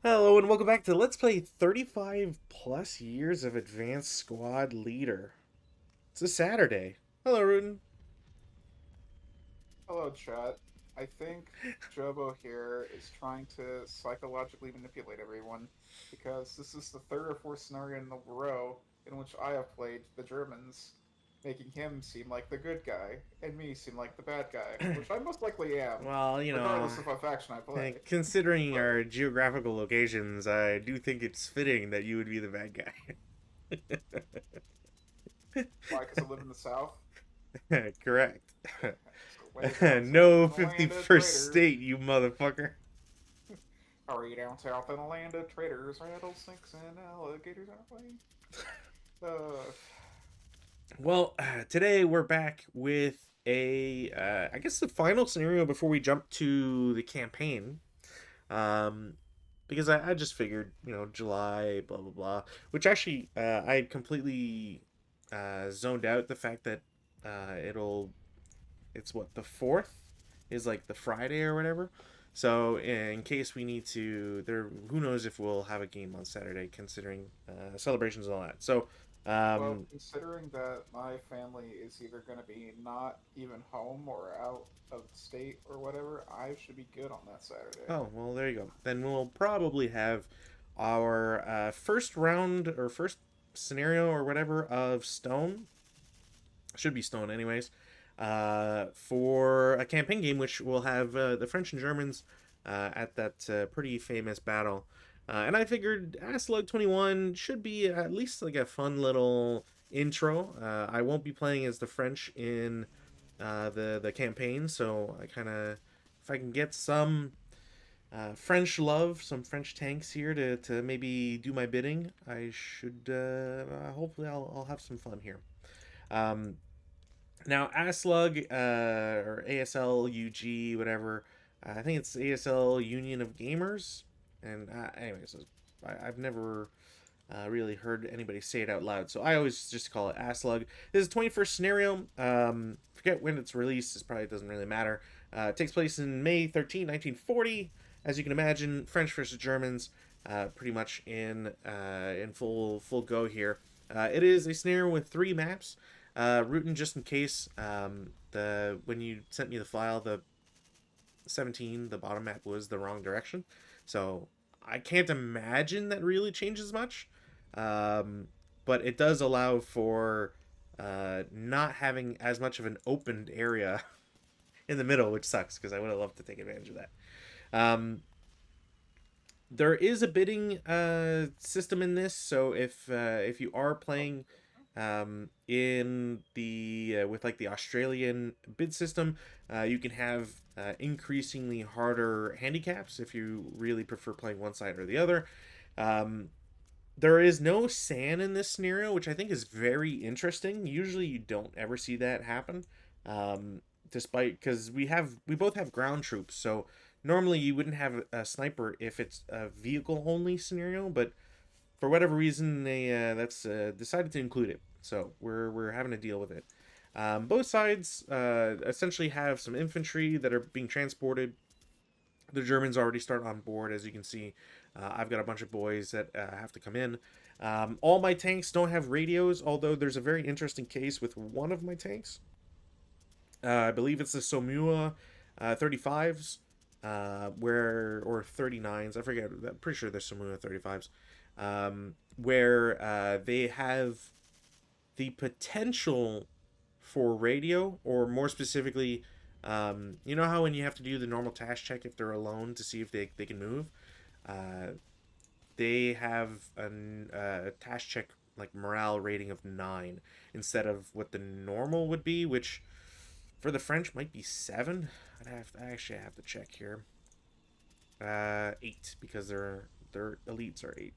Hello and welcome back to Let's Play 35 plus years of Advanced Squad Leader. It's a Saturday. Hello, Rutin. Hello, chat. I think Jobo here is trying to psychologically manipulate everyone because this is the third or fourth scenario in a row in which I have played the Germans, making him seem like the good guy and me seem like the bad guy, which I most likely am, Well, regardless of what faction I play. considering But our geographical locations, I do think it's fitting that you would be the bad why? Because I live in the South? guy. Correct. So way down south No in the land of 51st traitors. state, you motherfucker. Are you down south in the land of traitors, rattlesnakes, and alligators are playing? Uh, Well, today we're back with I guess the final scenario before we jump to the campaign. Um, because I just figured, July, blah blah blah. Which actually, I had completely zoned out the fact that it's what the fourth is like the Friday or whatever. So in case we need to, who knows if we'll have a game on Saturday, considering celebrations and all that. So, Well, um, considering that my family is either going to be not even home or out of the state or whatever, I should be good on that Saturday. oh well, there you go. Then we'll probably have our first round or first scenario or whatever of Stone, should be Stone anyways, for a campaign game which will have the French and Germans at that pretty famous battle. And I figured ASLUG-21 should be at least like a fun little intro. I won't be playing as the French in the campaign, so I kind of, if I can get some French love, some French tanks here to maybe do my bidding, I should hopefully I'll have some fun here. Um, Now, ASLUG or ASLUG, whatever, I think it's ASL Union of Gamers. And anyways, I've never really heard anybody say it out loud, so I always just call it ASLUG. This is 21st scenario. Forget when it's released, it probably doesn't really matter. It takes place in May 13, 1940. As you can imagine, French versus Germans, pretty much in full go here. It is a scenario with three maps. Rootin, just in case, the when you sent me the file, the 17, the bottom map was the wrong direction. So I can't imagine that really changes much. Um, but it does allow for not having as much of an opened area in the middle, which sucks because I would have loved to take advantage of that. Um, there is a bidding system in this, so if you are playing in the with like the Australian bid system, you can have increasingly harder handicaps if you really prefer playing one side or the other. Um, there is no sand in this scenario, which I think is very interesting. Usually, you don't ever see that happen, despite because we both have ground troops, so normally you wouldn't have a sniper if it's a vehicle only scenario, but for whatever reason they that's decided to include it. So we're having to deal with it. Both sides essentially have some infantry that are being transported. The Germans already start on board, as you can see. I've got a bunch of boys that have to come in. All my tanks don't have radios, although there's a very interesting case with one of my tanks. I believe it's the Somua 35s, where or 39s. I forget. I'm pretty sure they're Somua 35s, where they have the potential for radio, or more specifically, you know how when you have to do the normal task check if they're alone to see if they can move, uh, they have a task check like morale rating of 9 instead of what the normal would be, which for the French might be 7. I actually have to check here. 8 because their elites are 8.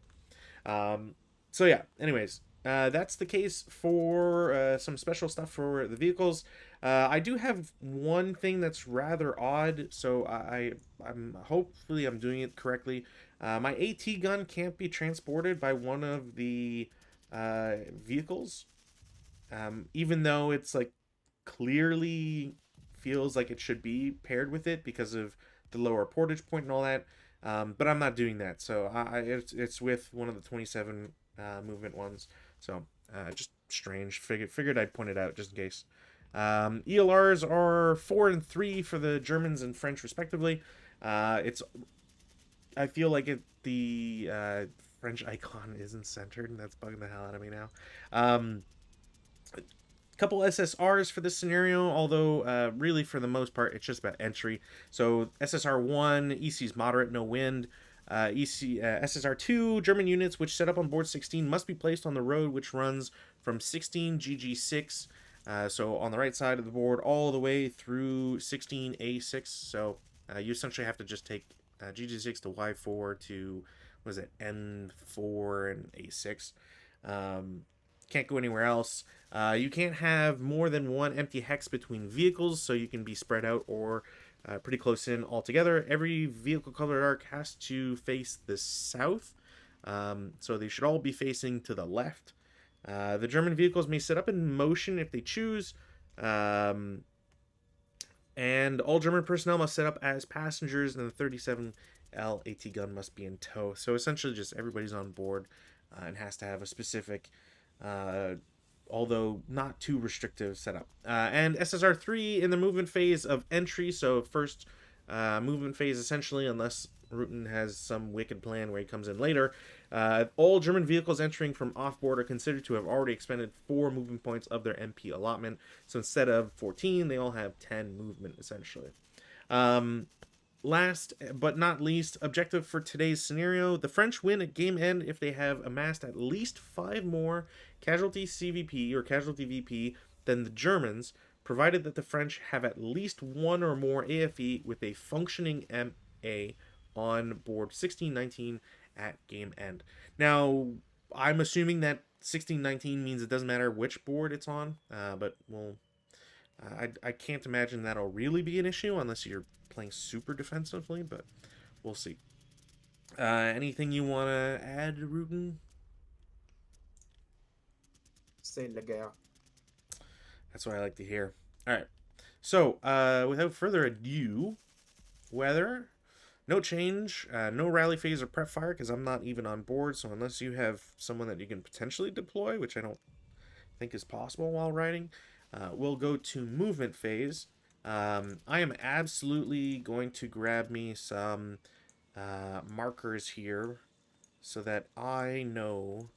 Um, so yeah. Anyways, that's the case for some special stuff for the vehicles. I do have one thing that's rather odd, so I'm hopefully I'm doing it correctly. My AT gun can't be transported by one of the vehicles, even though it's like clearly feels like it should be paired with it because of the lower portage point and all that. But I'm not doing that. So it's with one of the 27 movement ones. So just strange. Figured I'd point it out just in case. ELRs are 4 and 3 for the Germans and French respectively. It's I feel like the French icon isn't centered, and that's bugging the hell out of me now. Couple SSRs for this scenario, although really for the most part it's just about entry. So SSR 1, EC's moderate, no wind. SSR 2, German units which set up on board 16 must be placed on the road which runs from 16 GG6, so on the right side of the board, all the way through 16 A6. So you essentially have to just take GG6 to Y4 to, what is it, N4 and A6. Can't go anywhere else. You can't have more than one empty hex between vehicles, so you can be spread out or pretty close in altogether. Every vehicle colored arc has to face the south, so they should all be facing to the left. The German vehicles may set up in motion if they choose, and all German personnel must set up as passengers, and the 37L AT gun must be in tow. So essentially, just everybody's on board and has to have a specific, although not too restrictive setup. And SSR 3 in the movement phase of entry, so first movement phase essentially, unless Rutan has some wicked plan where he comes in later. All German vehicles entering from off-board are considered to have already expended 4 movement points of their MP allotment. So instead of 14, they all have 10 movement essentially. Last but not least, objective for today's scenario: the French win at game end if they have amassed at least 5 more casualty CVP or casualty VP than the Germans, provided that the French have at least 1 or more AFE with a functioning MA on board 1619 at game end. Now, I'm assuming that 1619 means it doesn't matter which board it's on, but we'll... I can't imagine that'll really be an issue unless you're playing super defensively, but we'll see. Anything you want to add, Ruben? C'est la guerre. That's what I like to hear. All right. So, without further ado, weather, no change, no rally phase or prep fire because I'm not even on board. So unless you have someone that you can potentially deploy, which I don't think is possible while riding, we'll go to movement phase. I am absolutely going to grab me some markers here so that I know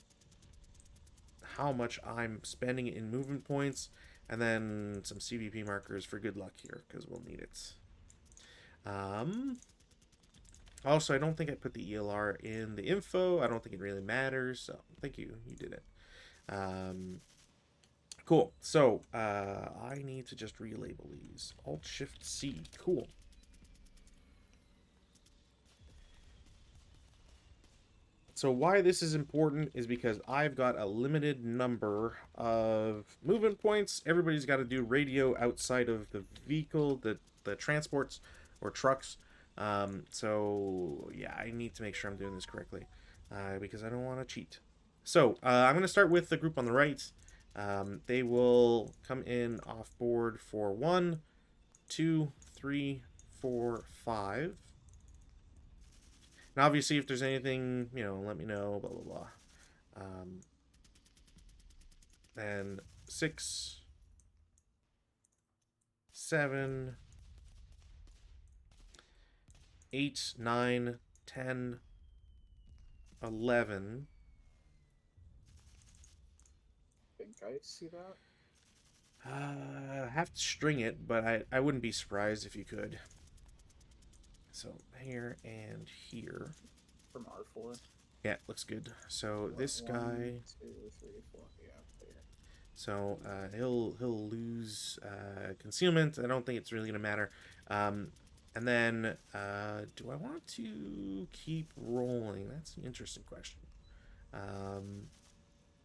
how much I'm spending in movement points, and then some CVP markers for good luck here because we'll need it. Also, I don't think I put the ELR in the info. I don't think it really matters, so thank you. You did it. Cool. So, I need to just relabel these. Alt-Shift-C. Cool. So why this is important is because I've got a limited number of movement points. Everybody's got to do radio outside of the vehicle, the transports or trucks. So, yeah, I need to make sure I'm doing this correctly because I don't want to cheat. So, I'm going to start with the group on the right. They will come in off board for 1, 2, 3, 4, 5. And obviously, if there's anything, let me know, blah, blah, blah. And 6, 7, 8, 9, 10, 11. I see that. I have to string it, but I wouldn't be surprised if you could. So here and here. From R4. Yeah, looks good. So this guy. 1, 2, 3, 4. Yeah, there. So he'll lose concealment. I don't think it's really gonna matter. And then do I want to keep rolling? That's an interesting question.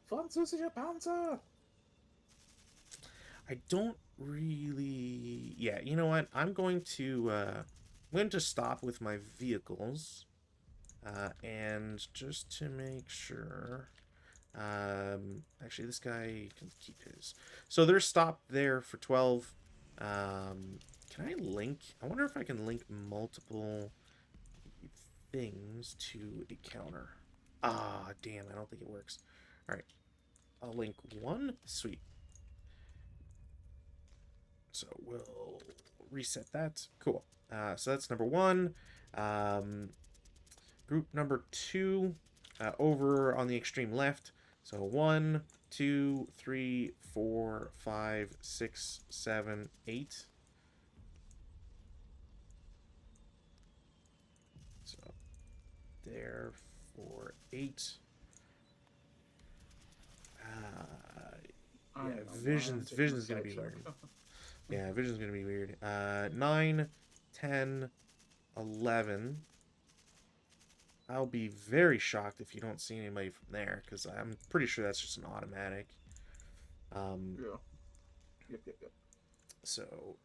Französische Panzer! I don't really... Yeah, you know what? I'm going to stop with my vehicles. And just to make sure... actually, this guy can keep his. So they're stopped there for 12. Can I link? I wonder if I can link multiple things to a counter. Ah, damn, I don't think it works. All right, I'll link one. Sweet. So we'll reset that. Cool. So that's number one. Um, group number two, over on the extreme left. So 1, 2, 3, 4, 5, 6, 7, 8. So there for 8. I Yeah, don't know why I'm vision's taking a vision's gonna side be check. weird. Yeah, vision's gonna be weird. 9, 10, 11. I'll be very shocked if you don't see anybody from there, because I'm pretty sure that's just an automatic. Yeah. Yep. So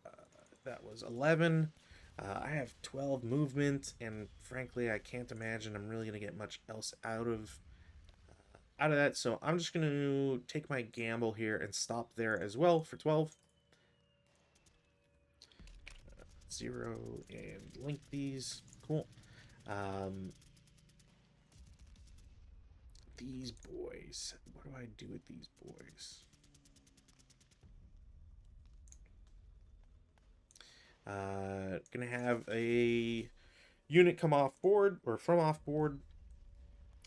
that was 11. I have 12 movement, and frankly, I can't imagine I'm really gonna get much else out of that. So I'm just gonna take my gamble here and stop there as well for 12. 0 and link these. Cool. Um, these boys. What do I do with these boys? Gonna have a unit come off board or from off board.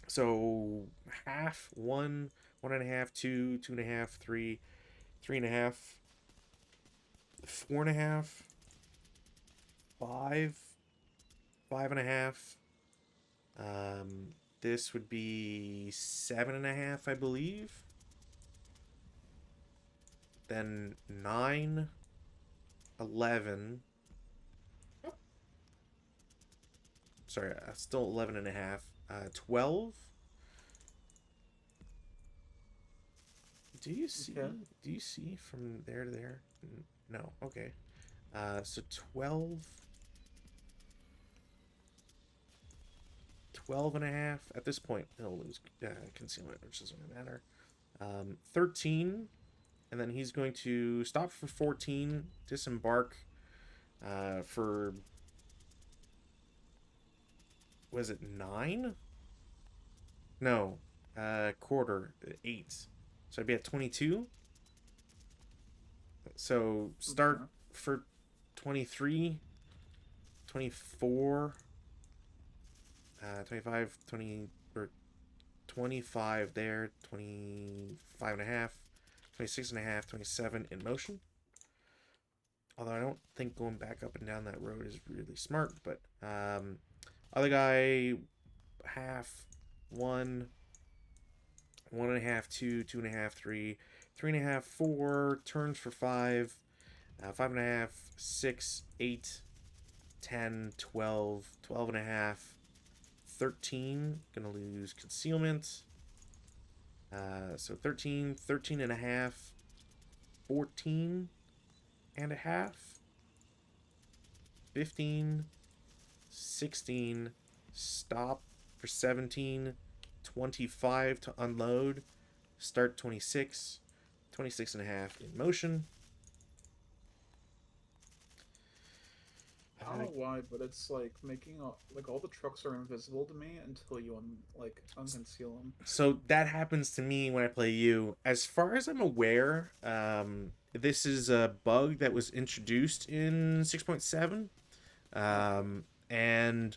So half, 1, 1.5, 2, 2.5, 3, 3.5, 4.5, 5, 5.5. This would be 7.5, I believe. Then 9, 11. Sorry, still 11.5. 12. Do you see? Okay. Do you see from there to there? No. Okay. So 12. 12.5. At this point, he'll lose concealment, which doesn't really matter. 13. And then he's going to stop for 14, disembark for, was it 9? No, quarter, 8. So I'd be at 22. So start for 23, 24, 25, 20, or 25 there, 25.5, 26.5, 27 in motion. Although I don't think going back up and down that road is really smart, but other guy, half, 1, 1.5, 2, 2.5, 3, 3.5, 4, turns for 5, 5.5, 6, 8, 10, 12, 12.5, 13. Gonna lose concealment. So 13, 13.5, 14 and a half, 15, 16, stop for 17, 25 to unload, start 26, 26.5 in motion. I don't know why, but it's like making like all the trucks are invisible to me until you unconceal them. So that happens to me when I play you. As far as I'm aware, this is a bug that was introduced in 6.7, and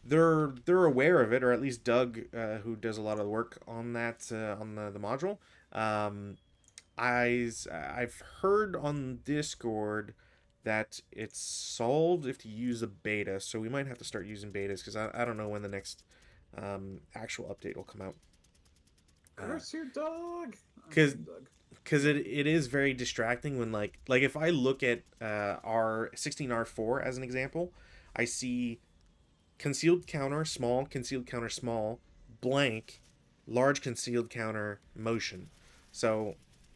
they're aware of it, or at least Doug, who does a lot of the work on that on the module. I've heard on Discord that it's solved if you use a beta, so we might have to start using betas because I don't know when the next actual update will come out. Curse your dog! Because it is very distracting when like if I look at our 16R4 as an example, I see concealed counter small, blank, large concealed counter motion. So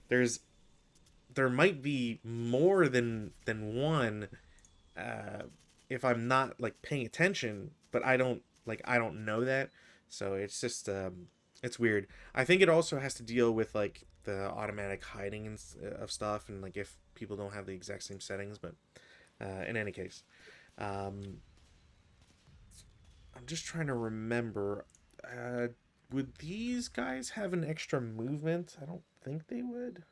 there might be more than one if I'm not like paying attention, but I don't know that. So it's just it's weird. I think it also has to deal with like the automatic hiding of stuff, and like if people don't have the exact same settings. But in any case, I'm just trying to remember. Would these guys have an extra movement? I don't think they would.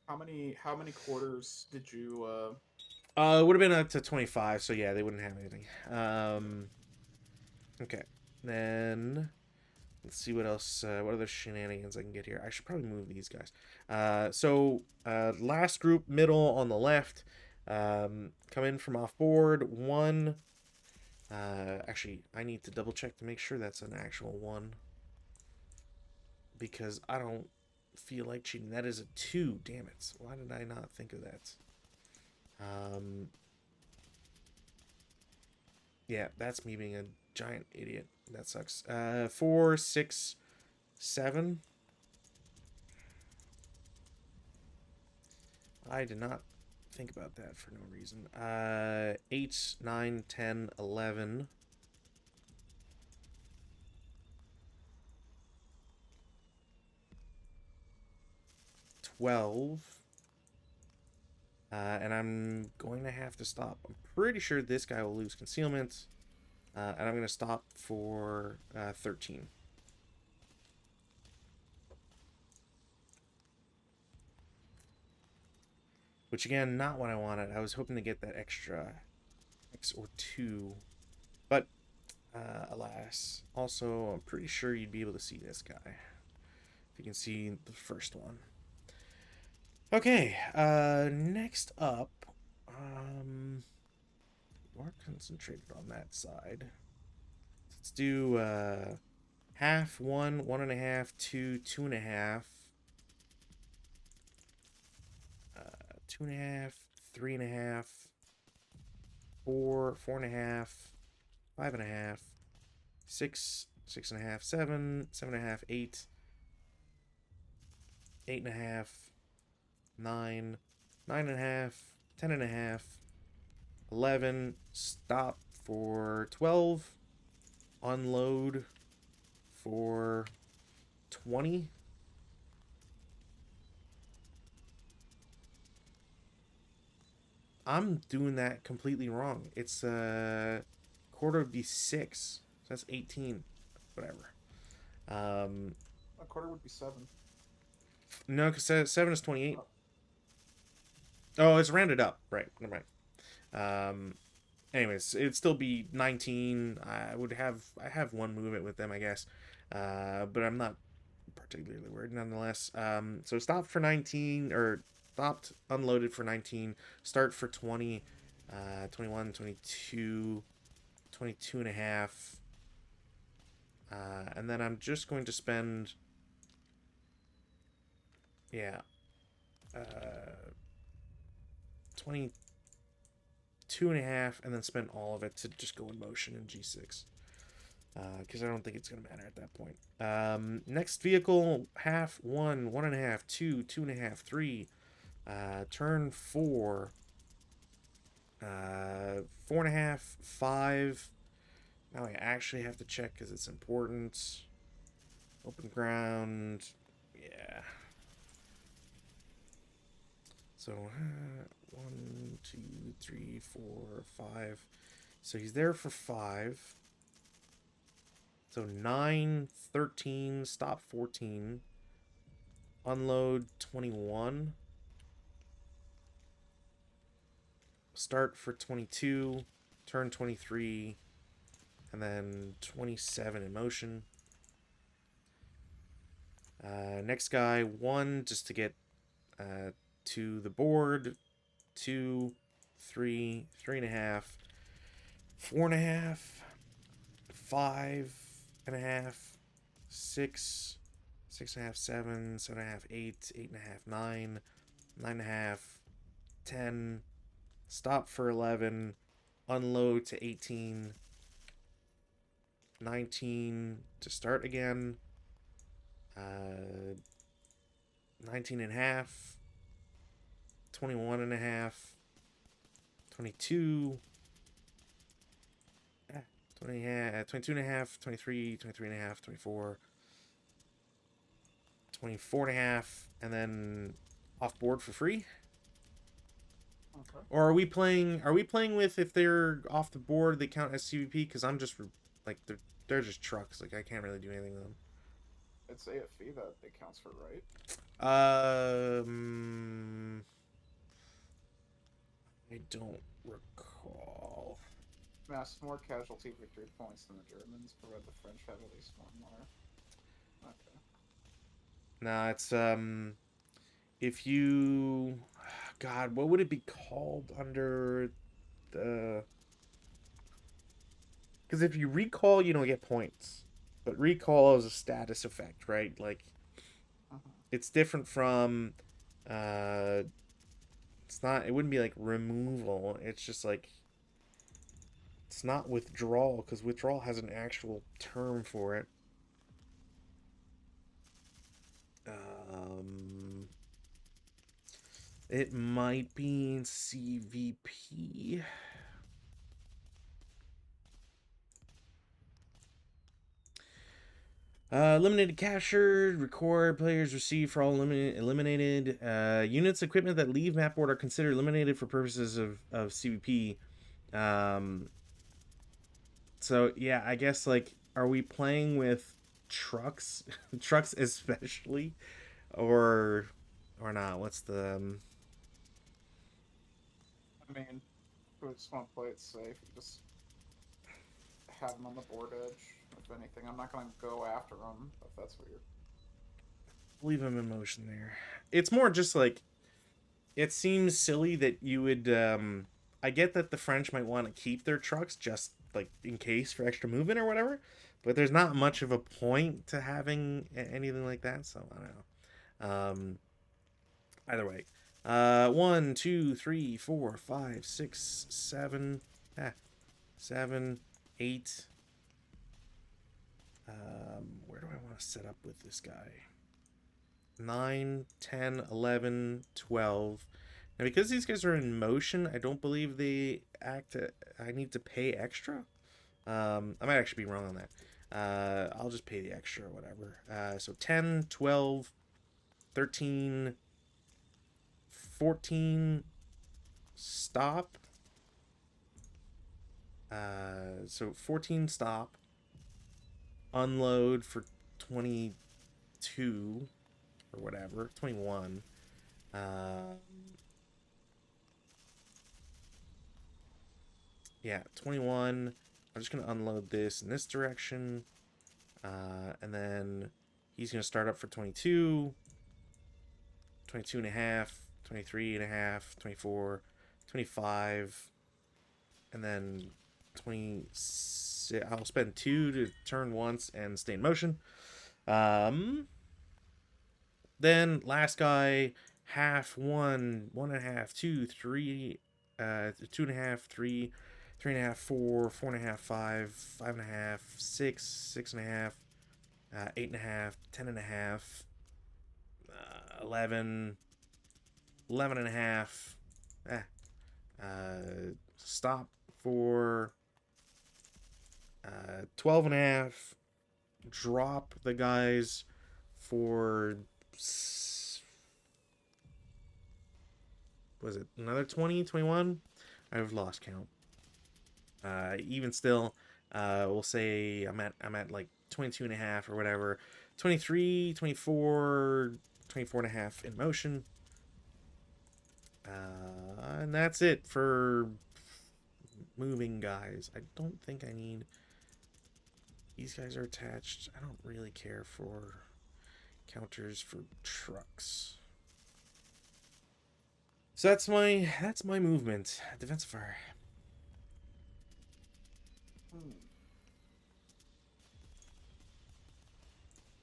How many quarters did you It would have been up to 25, so yeah, they wouldn't have anything. Okay. Then let's see what else. What other shenanigans I can get here? I should probably move these guys. Last group, middle on the left. Come in from off board. One. Actually, I need to double check to make sure that's an actual one. Because I don't feel like cheating. That is a 2. Damn it. Why did I not think of that? Yeah, that's me being a giant idiot. That sucks. 4, 6, 7. I did not think about that for no reason. 8, 9, 10, 11. 12. And I'm going to have to stop. I'm pretty sure this guy will lose concealment. And I'm going to stop for 13. Which, again, not what I wanted. I was hoping to get that extra X or 2. But, alas. Also, I'm pretty sure you'd be able to see this guy. If you can see the first one. Okay, next up, more concentrated on that side. Let's do half, 1, 1.5, 2, 2.5, 2.5, 3.5, 4, 4.5, 5.5, 6, 6.5, 7, 7.5, 8, 8.5, 9, 9.5, 10.5, 11, stop for 12, unload for 20. I'm doing that completely wrong. It's a quarter would be 6, so that's 18. Whatever. a quarter would be 7. No, because 7 is 28. Oh, Oh, it's rounded up. Right. Never mind. Anyways, it'd still be 19. I have one movement with them, I guess. But I'm not particularly worried nonetheless. So stopped for 19, or stopped, unloaded for 19, start for 20, 21, 22, 22 and a half. And then I'm just going to spend, yeah, 22 and a half, and then spend all of it to just go in motion in G6. Because I don't think it's going to matter at that point. Next vehicle, half, 1, 1.5, 2, 2.5, 3. Turn 4. 4.5, 5. Now I actually have to check because it's important. Open ground. Yeah. So, 1, 2, 3, 4, 5. So he's there for 5. So 9, 13, stop 14. Unload 21. Start for 22. Turn 23. And then 27 in motion. Next guy, 1 just to get to the board. 2, 3, 3.5, 4.5, 5.5, 6, 6.5, 7, 7.5, 8, 8.5, 9, 9.5, 10. Stop for 11. Unload to 18. 19 to start again. 19 and a half. 21 and a half. 22. 22 and a half. 23. 23 and a half. 24. 24 and a half. And then off board for free. okay. Or are we playing with, if they're off the board they count as CVP? Because I'm just Like they're just trucks. Like I can't really do anything with them. It's AFV that it counts for, right? Um, I don't recall. Mass more casualty victory points than the Germans, provided the French have at least one more. Okay. No, it's if you, God, what would it be called under the? Because if you recall, you don't get points, but recall is a status effect, right? Like Uh-huh. it's different from, uh, it's not. It wouldn't be like removal. It's just like it's not withdrawal because withdrawal has an actual term for it. Um, it might be CVP. Eliminated captured. Record players receive for all eliminated. Units equipment that leave map board are considered eliminated for purposes of CVP. Um, so yeah, I guess like, are we playing with trucks, trucks especially, or not? What's the I mean, we just want to play it safe. You just have them on the board edge. If anything, I'm not going to go after them if that's what you're. leave them in motion there? It's more just like it seems silly that you would. I get that the French might want to keep their trucks just like in case for extra movement or whatever, but there's not much of a point to having anything like that. So I don't know. Either way, 1, 2, 3, 4, 5, 6, 7, 7, 8. Where do I want to set up with this guy? 9, 10, 11, 12. Now, because these guys are in motion, I don't believe they act. I need to pay extra. I might actually be wrong on that. I'll just pay the extra or whatever. So 10, 12, 13, 14, stop. So 14 stop. Unload for 22 or whatever. 21. Yeah, 21. I'm just going to unload this in this direction. And then he's going to start up for 22, 22 and a half, 23 and a half, 24, 25, and then 26. I'll spend 2 to turn once and stay in motion. Then last guy, half, 1, 1.5, 2, 3, 2.5, 3, 3.5, 4, 4.5, 5, 5.5, 6, 6.5, 8.5, 10.5, 11, 11.5. Stop for 12.5. Drop the guys for, was it another 20, 21? I've lost count. Even still, we'll say I'm at like 22 and a half or whatever. 23, 24, 24 and a half in motion. And that's it for moving guys. I don't think I need. These guys are attached. I don't really care for counters for trucks. So that's my movement. Defensive fire.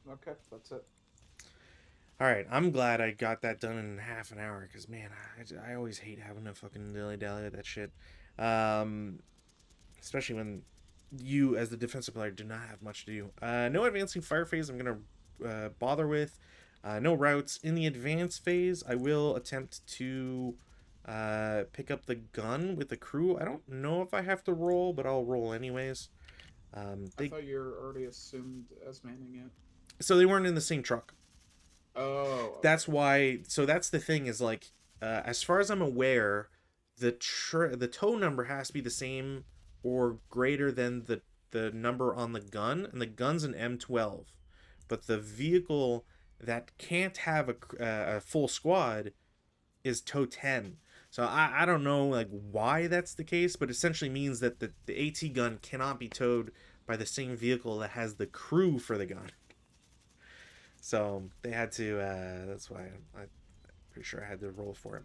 Okay, that's it. All right, I'm glad I got that done in half an hour because man, I always hate having to fucking dilly dally with that shit, especially when you as the defensive player do not have much to do. No advancing fire phase I'm gonna bother with. No routes in the advance phase. I will attempt to pick up the gun with the crew. I don't know if I have to roll, but I'll roll anyways. I thought you were already assumed as manning it. So they weren't in the same truck. Oh, okay. That's why. So that's the thing is like, as far as I'm aware, the tow number has to be the same or greater than the the number on the gun, and the gun's an M12, but the vehicle that can't have a full squad is tow 10. So I don't know like why that's the case, but essentially means that the AT gun cannot be towed by the same vehicle that has the crew for the gun. So they had to. That's why I'm pretty sure I had to roll for it.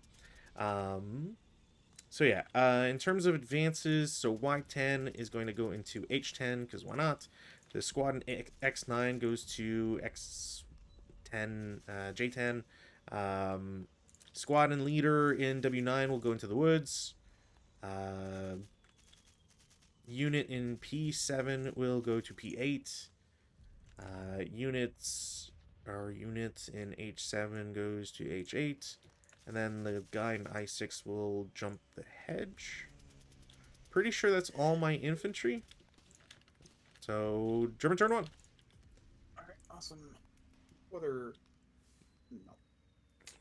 So yeah, in terms of advances, so Y10 is going to go into H10 because why not? The squad in X9 goes to X10, J10. Squad and leader in W9 will go into the woods. Unit in P7 will go to P8. Units in H7 goes to H8. And then the guy in I6 will jump the hedge. Pretty sure that's all my infantry. So, German turn 1. Alright, awesome. Weather, no.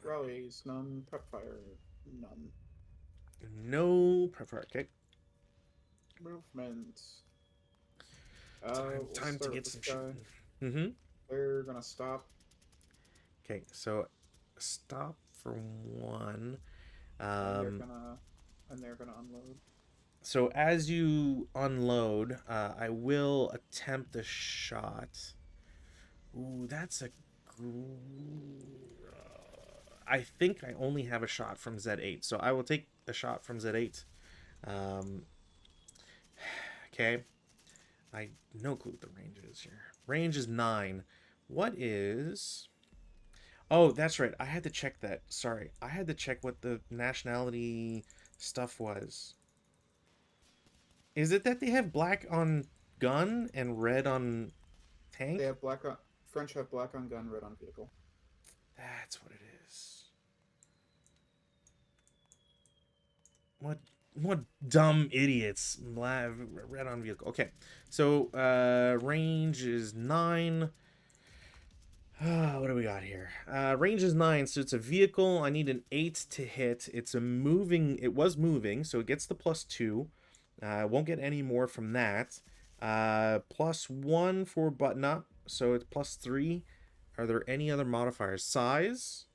Rallies, none. Prep fire, none. No prep fire. Okay. Movement. Time to get some shit. Mm-hmm. They're gonna stop. Okay, so stop for 1. And they're gonna unload. So as you unload, I will attempt a shot. Ooh, that's a. I think I only have a shot from Z8, so I will take a shot from Z8. Okay. I no clue what the range is here. Range is 9. What is? Oh, that's right. I had to check that. Sorry, I had to check what the nationality stuff was. Is it that they have black on gun and red on tank? They have black on. French have black on gun, red on vehicle. That's what it is. What dumb idiots. Red on vehicle. Okay. So range is 9. What do we got here? Range is 9, so it's a vehicle. I need an 8 to hit. It's a moving. It was moving, so it gets the +2. Won't get any more from that. +1 for button up, so it's +3. Are there any other modifiers? Size.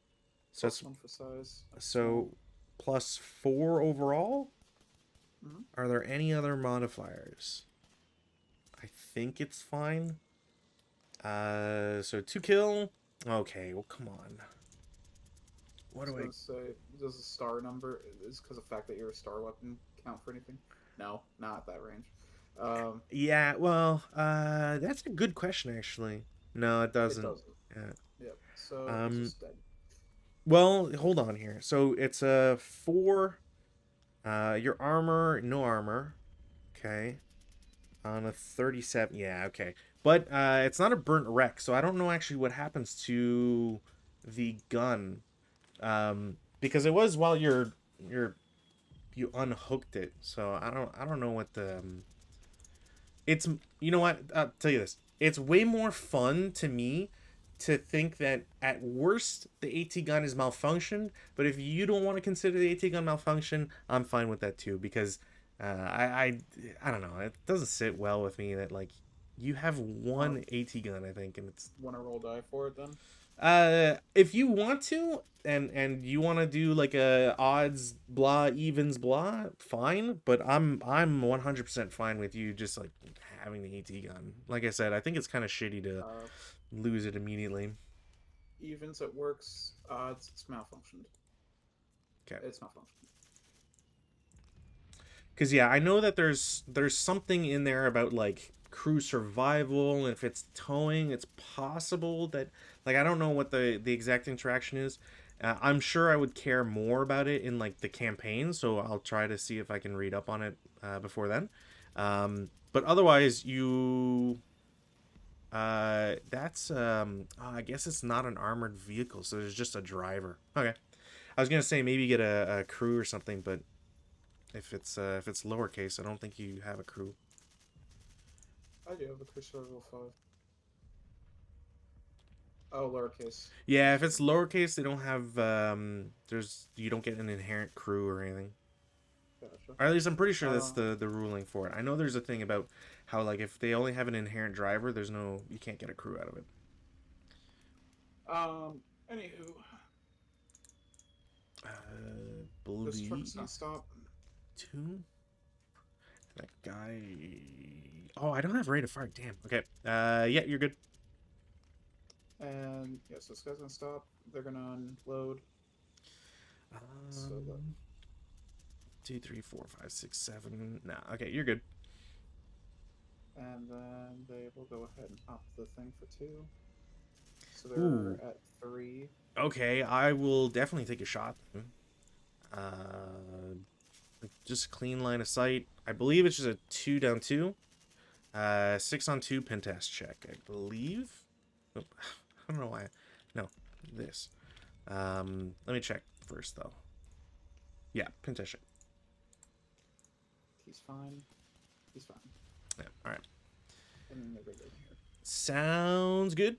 So +1 for size. So +4 overall. Mm-hmm. Are there any other modifiers? I think it's fine. So 2 kill. Okay, well, come on. What do I say? Does the star number is because of the fact that you're a star weapon count for anything? No, not at that range. Yeah, well, that's a good question actually. No, it doesn't. It doesn't. Yeah. Yep. So it's just dead. Well, hold on here. So it's a 4. Your armor, no armor. Okay. On a 37. Yeah, okay. But it's not a burnt wreck, so I don't know actually what happens to the gun. Because it was while you unhooked it. So I don't know what the it's you know what? I'll tell you this. It's way more fun to me to think that at worst the AT gun is malfunctioned, but if you don't want to consider the AT gun malfunction, I'm fine with that too because I don't know. It doesn't sit well with me that like you have one AT gun, I think, and it's. Want to roll die for it then? If you want to, and you want to do like a odds blah evens blah, fine. But I'm 100% fine with you just like having the AT gun. Like I said, I think it's kind of shitty to lose it immediately. Evens it works. Odds it's malfunctioned. Okay. It's malfunctioned. Because yeah, I know that there's something in there about like crew survival, and if it's towing, it's possible that like I don't know what the exact interaction is. I'm sure I would care more about it in like the campaign, so I'll try to see if I can read up on it before then. But otherwise, you that's I guess it's not an armored vehicle, so there's just a driver. Okay, I was gonna say maybe get a crew or something, but if it's lowercase, I don't think you have a crew. I do have a crew level 5. Oh, lowercase. Yeah, if it's lowercase, they don't have you don't get an inherent crew or anything. Gotcha. Or at least I'm pretty sure that's Um, the ruling for it. I know there's a thing about how like if they only have an inherent driver, there's no you can't get a crew out of it. Anywho, this Believe truck's gonna stop. two. That guy. Oh, I don't have rate of fire. Damn. Okay. Yeah, you're good. And yeah, so this guy's gonna stop. They're gonna unload. So that Um, 2, 3, 4, 5, 6, 7. Nah. Okay, you're good. and then they will go ahead and hop the thing for 2. So Ooh. they're at 3. Okay, I will definitely take a shot. Uh, just clean line of sight. I believe it's just a 2 down 2. 6 on 2 pen test check. I believe. Nope. I don't know why. No, this. Let me check first though. Yeah, pen test check. He's fine. He's fine. Yeah. All right. And then they're good in here. Sounds good.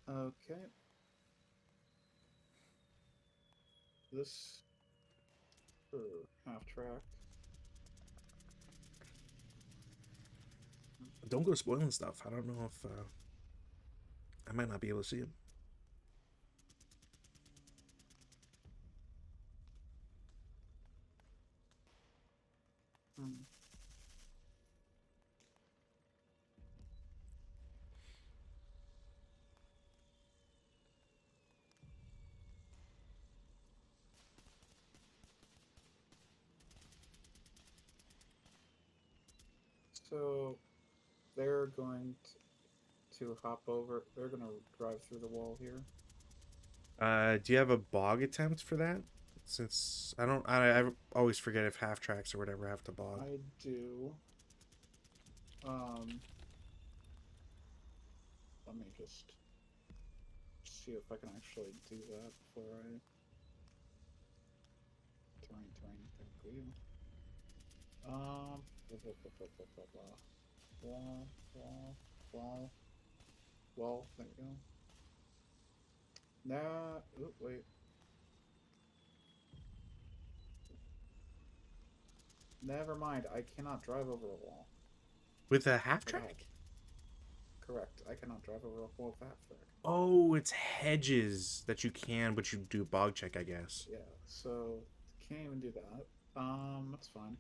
Okay. This half track. Don't go spoiling stuff. I don't know if I might not be able to see it. Hmm. So they're going to hop over. They're going to drive through the wall here. Do you have a bog attempt for that? Since I don't, I always forget if half tracks or whatever have to bog. I do. Um, Let me just see if I can actually do that before I terrain. Thank you. Wall, wall. Wall. There we go. Nah. Oh, wait. Never mind. I cannot drive over a wall. With a half Forgot. track? Correct. I cannot drive over a wall with that track. Oh, it's hedges that you can, but you do bog check, I guess. Yeah. So can't even do that. That's fine.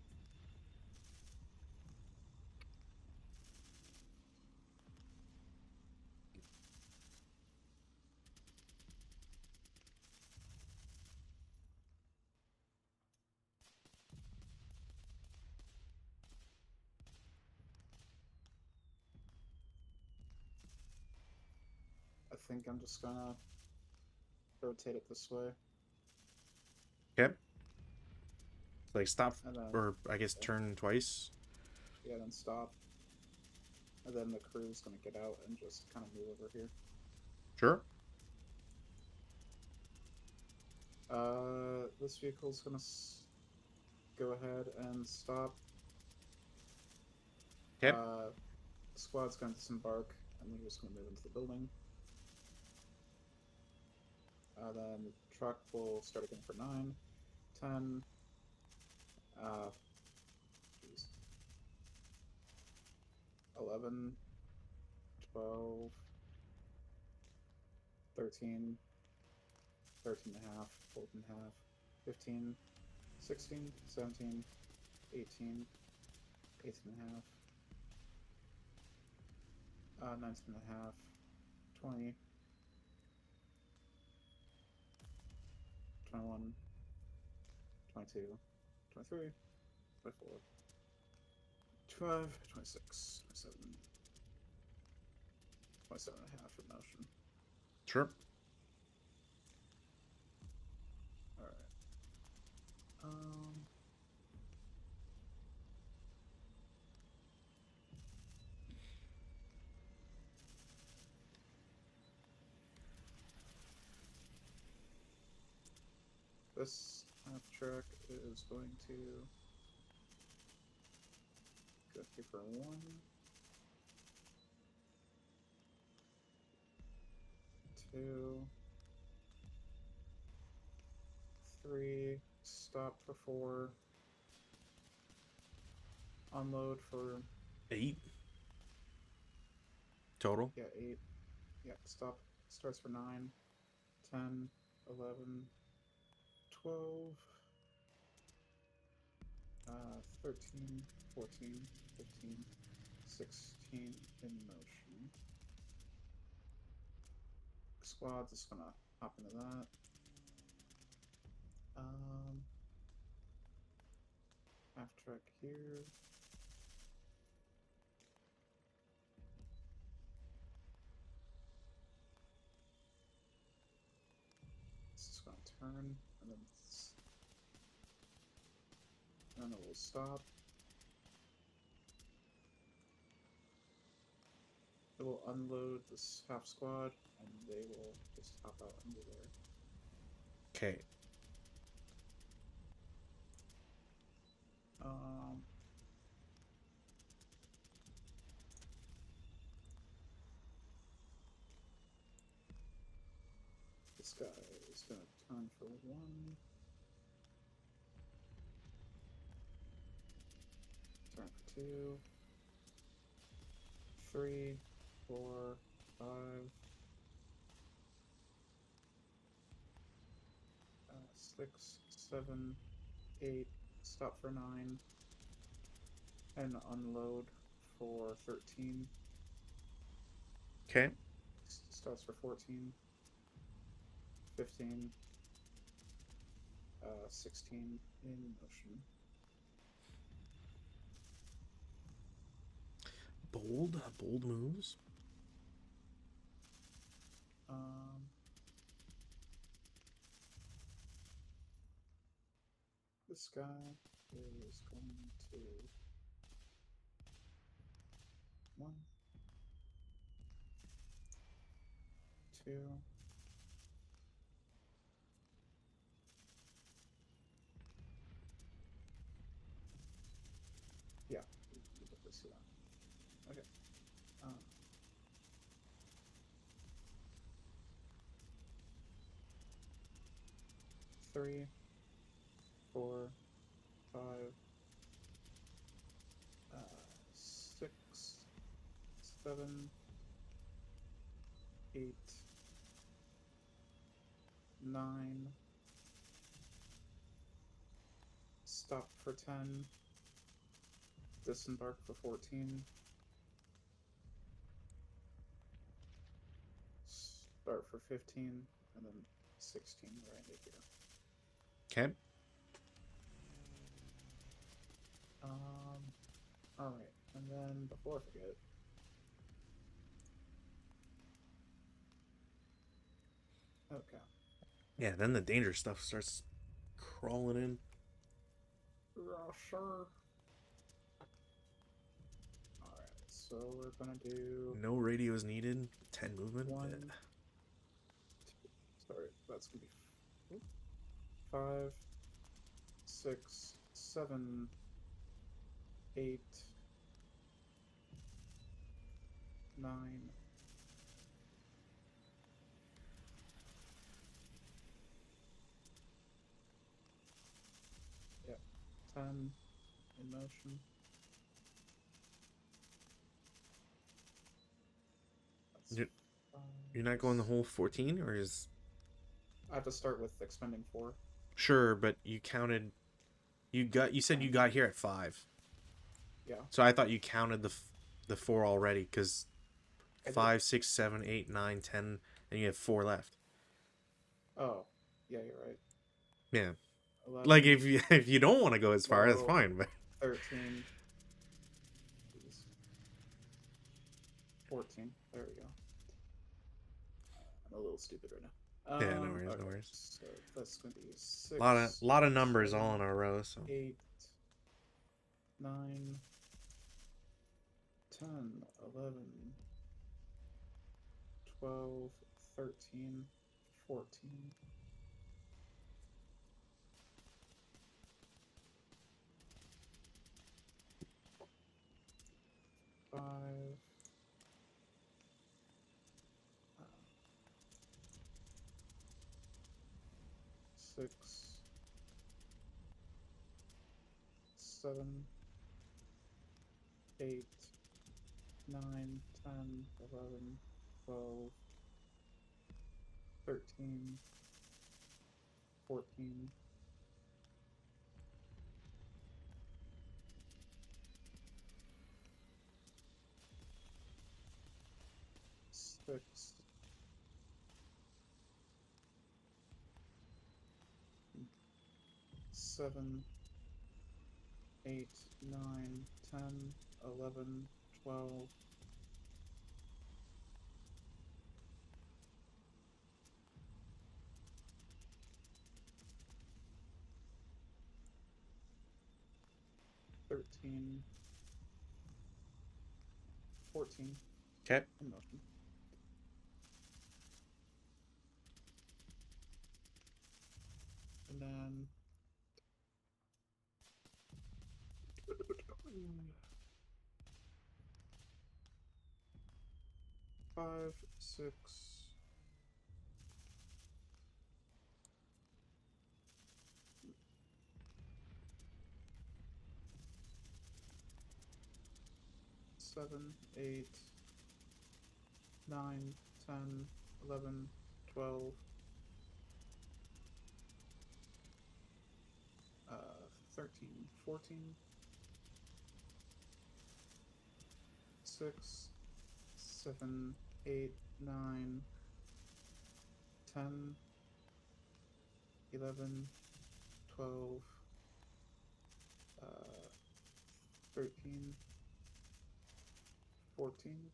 I think I'm just gonna rotate it this way. Okay. Like stop, And then, or I guess turn twice. yeah, then stop. And then the crew's gonna get out and just kind of move over here. Sure. This vehicle's gonna go ahead and stop. Okay. The squad's gonna disembark, and they're just gonna move into the building. Then the truck will start again for 9, 10, geez, 11, 12, 13, 13 and a half, 14 and a half, 15, 16, 17, 18, 18 and a half, 19 and a half, 20, 21, 22, 23, 24, 25, 26, 27, 27 and a half in motion. Sure. Alright. This half track is going to go here for 1, 2, 3. Stop for 4. Unload for 8 total. yeah 8. Yeah, stop starts for 9, 10, 11, 12, 13, 14, 15, 16 in motion. Squad's just gonna hop into that. Half track here. This is gonna turn, and then it will stop. It will unload this half squad, and they will just hop out into there. Okay. This guy is gonna turn for 1. Turn for 2. 3, 4, 5. 6, 7, 8. Stop for 9. And unload for 13. Okay. Starts for 14. 15. 16 in motion. Bold moves. This guy is going to 1, 2, yeah, you definitely see that. Okay. 3, 4, 5, 6, 7, 8, 9. Stop for 10. Disembark for 14. Start for 15, and then 16 right into here. Okay. Alright, and then before I forget, okay. Yeah, then the dangerous stuff starts crawling in. Sure. Alright, so we're gonna do... No radios needed. 10 movement. 1, 2, sorry, that's gonna be 5, 6, 7, 8, 9, 10 in motion. You're not going the whole 14, or is... I have to start with expending 4. Sure, but you counted... You said you got here at 5. Yeah. So I thought you counted the 4 already, because 5, 6, 7, 8, 9, 10, and you have 4 left. Oh, yeah, you're right. Yeah. 11, Like, if you don't want to go as far, 12, that's fine, but... 13. 14. There we go. I'm a little stupid right now. Yeah, no worries, okay. no worries. So that's going to be 6. Lot of numbers 7, all in a row, so... 8, 9, 10, 11, 12, 13, 14. 5, 6, 7, 8, 9, 10, 11, 12, 13, 14, 6, 7, 8, 9, 10, 11, 12, 13, 14 Okay. in motion. And then 5, 6, 7, 8, 9, 10, 11, 12, 13, 14, 6, 7, 8, 9, 10, 11, 12, 13, 14.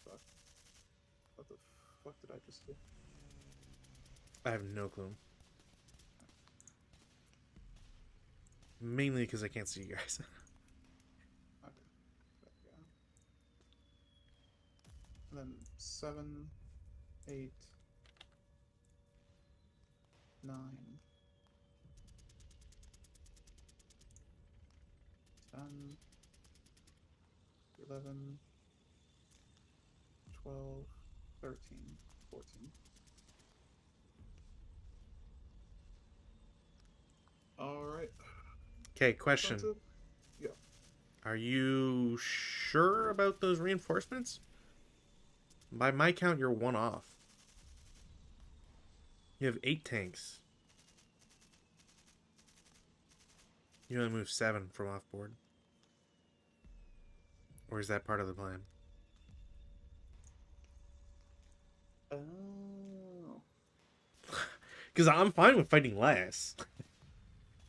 Fuck. What the fuck did I just do? I have no clue. Mainly because I can't see you guys. Okay. There we go. And then 7, 8, 9, 10, 11, 12, 13, 14. All right. Okay, question. Yeah. Are you sure about those reinforcements? By my count, you're one off. You have 8 tanks. You only move 7 from off board. Or is that part of the plan? Oh. Because I'm fine with fighting less.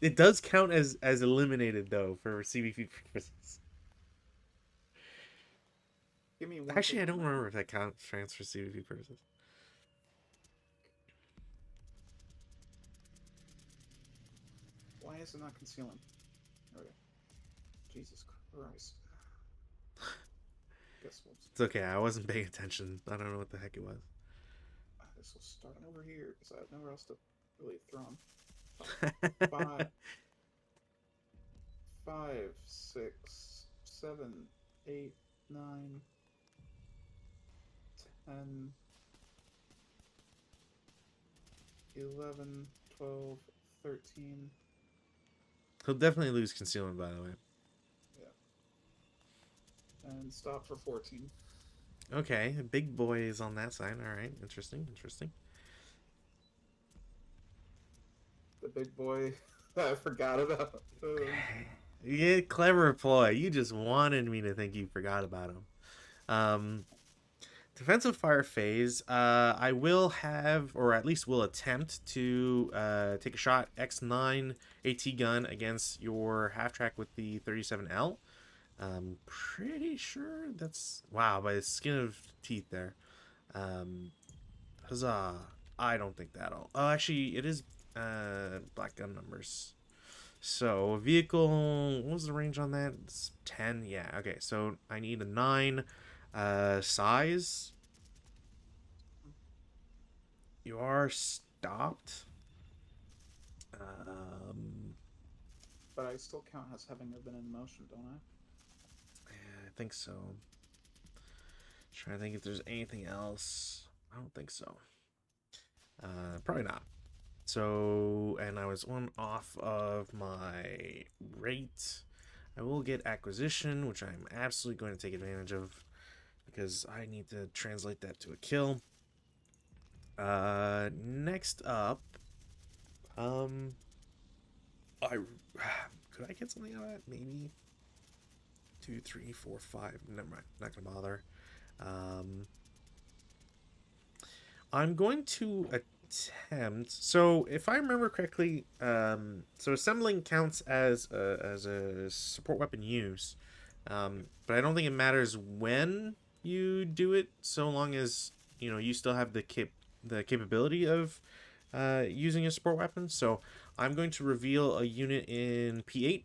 It does count as eliminated though for CVP purposes. Give me one. Actually, I don't remember if that counts for CVP purposes. Why is it not concealing? Okay. Jesus Christ. Guess we'll It's okay. I wasn't paying attention. I don't know what the heck it was. this will start over here because I have nowhere else to really throw them. 5, 5, 6, 7, 8, 9, 10, 11, 12, 13. He'll definitely lose concealment, by the way. Yeah. And stop for 14. Okay, big boy is on that side. All right, interesting, interesting. The big boy I forgot about. Yeah, clever ploy. You just wanted me to think you forgot about him. Defensive fire phase. I will have, or at least will attempt to take a shot X9 AT gun against your half track with the 37L. Pretty sure that's wow by the skin of teeth there. Huzzah! I don't think that'll. Oh, actually, it is black gun numbers. So vehicle, what was the range on that? It's 10. Yeah. Okay. So I need a 9 size. You are stopped. But I still count as having been in motion, don't I? Yeah, I think so. Trying to think if there's anything else. I don't think so. Probably not. So, and I was one off of my rate. I will get acquisition, which I'm absolutely going to take advantage of because I need to translate that to a kill. Next up, I could I get something out of that? Maybe 2, 3, 4, 5. Never mind. Not gonna bother. Um, I'm going to attempt. So, if I remember correctly, so assembling counts as a support weapon use, but I don't think it matters when you do it, so long as you still have the capability of using a support weapon. So, I'm going to reveal a unit in P8.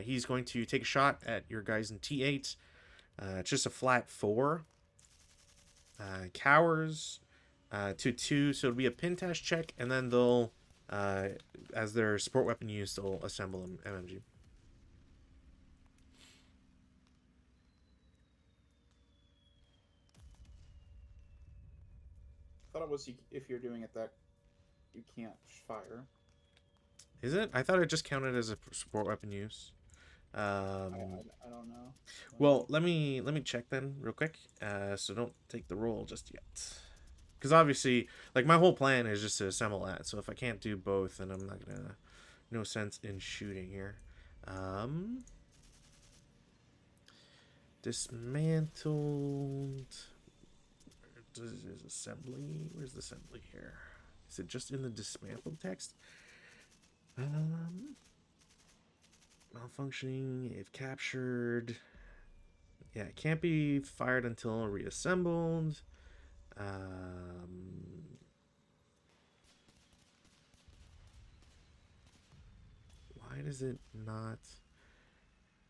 He's going to take a shot at your guys in T8. It's just a flat 4. Cowers 2/2, so it'll be a pintash check, and then they'll, as their support weapon use, they'll assemble an MMG. I thought it was if you're doing it that you can't fire. Is it? I thought it just counted as a support weapon use. I don't know. Well, let me check then real quick. So don't take the roll just yet. Because obviously, like my whole plan is just to assemble that. So if I can't do both, then I'm not gonna. No sense in shooting here. Dismantled. Is assembly? Where's the assembly here? Is it just in the dismantled text? Malfunctioning if captured. Yeah, it can't be fired until reassembled. Why does it not?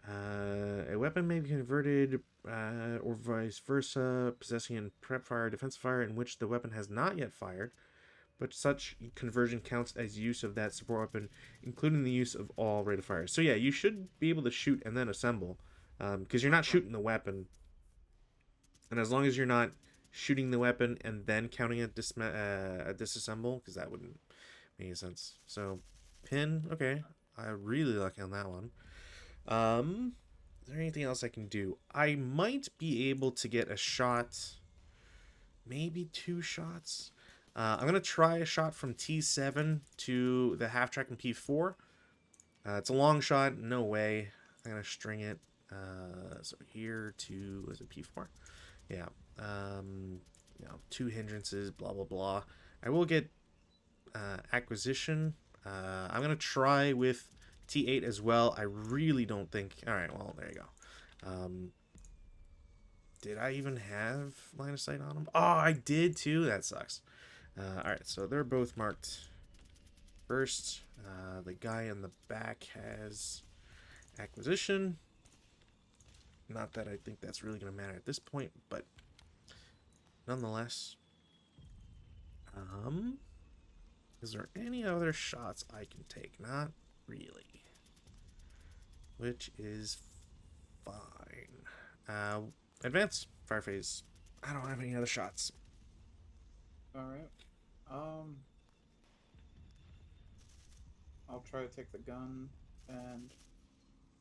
A weapon may be converted or vice versa, possessing a prep fire, defensive fire in which the weapon has not yet fired, but such conversion counts as use of that support weapon, including the use of all rate of fire. So yeah, you should be able to shoot and then assemble, because you're not shooting the weapon, and as long as you're not shooting the weapon and then counting a disassemble, because that wouldn't make any sense. So pin, okay, I really lucky on that one. Is there anything else I can do? I might be able to get a shot, maybe 2 shots. I'm going to try a shot from T7 to the half track in P4. It's a long shot, no way. I'm going to string it. So here to, is it P4? Yeah. 2 hindrances, blah, blah, blah. I will get acquisition. I'm going to try with T8 as well. I really don't think... Alright, well, there you go. Did I even have line of sight on them? Oh, I did too? That sucks. Alright, so they're both marked first. The guy in the back has acquisition. Not that I think that's really going to matter at this point, but nonetheless. Is there any other shots I can take? Not really. Which is fine. Advance. Fire phase. I don't have any other shots. Alright. I'll try to take the gun and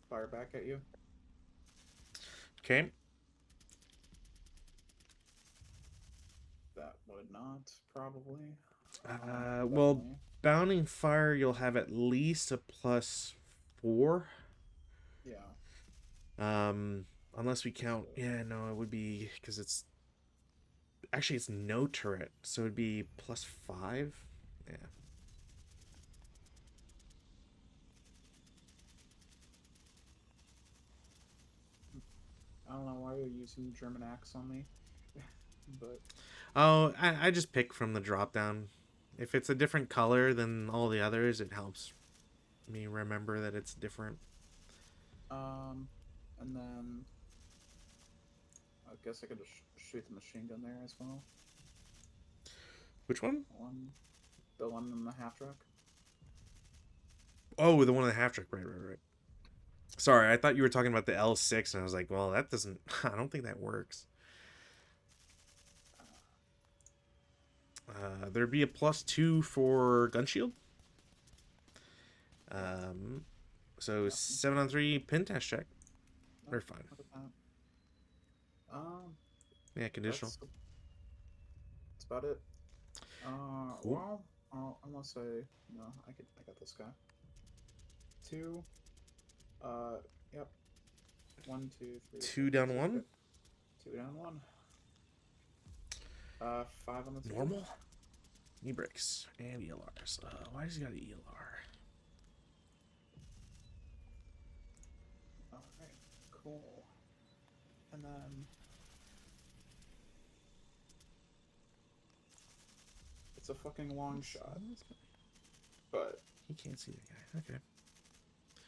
fire back at you. Okay. That would not, probably. Well, bounding fire, you'll have at least a +4. Yeah. Unless we count... Yeah, no, it would be... Because it's... Actually, it's no turret, so it'd be +5. Yeah. I don't know why you're using German axe on me, but... Oh, I just pick from the drop down. If it's a different color than all the others, it helps me remember that it's different. And then... I guess I could just shoot the machine gun there as well. Which one? The one in the half truck. Oh, the one in the half truck. Right. Sorry, I thought you were talking about the L6, and I was like, well, that doesn't... I don't think that works. There'd be a +2 for gun shield. So Yeah. 7 on 3 pin test check. No, We're fine. look at that. Um, Yeah, conditional. that's about it. Cool. Well, I'm gonna say no. I got this guy. Two. Yep. One, two, three, four, 2 five, down six. 1. Yep. Two down one. Five on the two. Normal. Knee breaks and ELRs. Why does he got an ELR? All right. Cool. And then it's a fucking long shot, but He can't see the guy. Okay.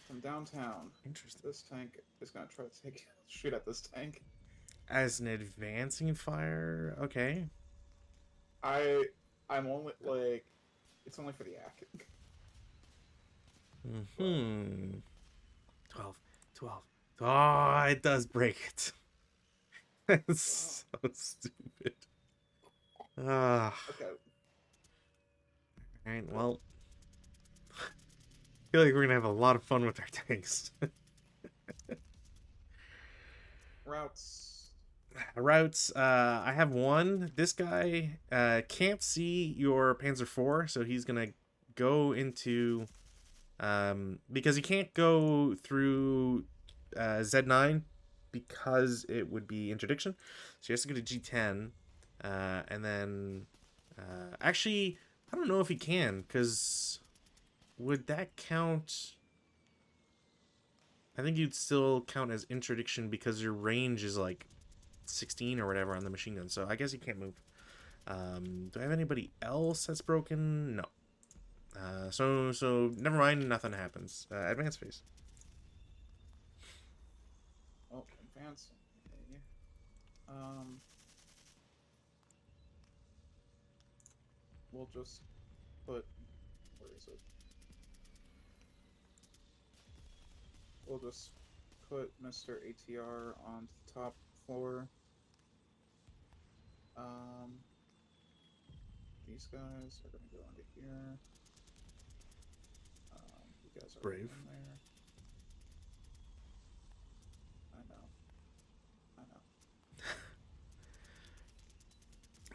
from downtown, Interesting. this tank is gonna try to shoot at this tank. As an advancing fire, okay. I'm only like, it's only for the act. Hmm. 12. 12. Oh, it does break it. That's so stupid. Ah. Okay. Alright, well. I feel like we're gonna have a lot of fun with our tanks. Routes. Routes, I have one. This guy can't see your Panzer IV, so he's gonna go into because he can't go through Z9 because it would be interdiction. So he has to go to G10, and then actually I don't know if he can, because would that count? I think you'd still count as interdiction because your range is like 16 or whatever on the machine gun. So I guess he can't move. Do I have anybody else that's broken? No. So never mind. Nothing happens. Advance phase. Oh, advancing. Okay. We'll just put. Where is it? We'll just put Mr. ATR on the top floor. These guys are gonna go into here. You guys are Brave. in there. I know. I know.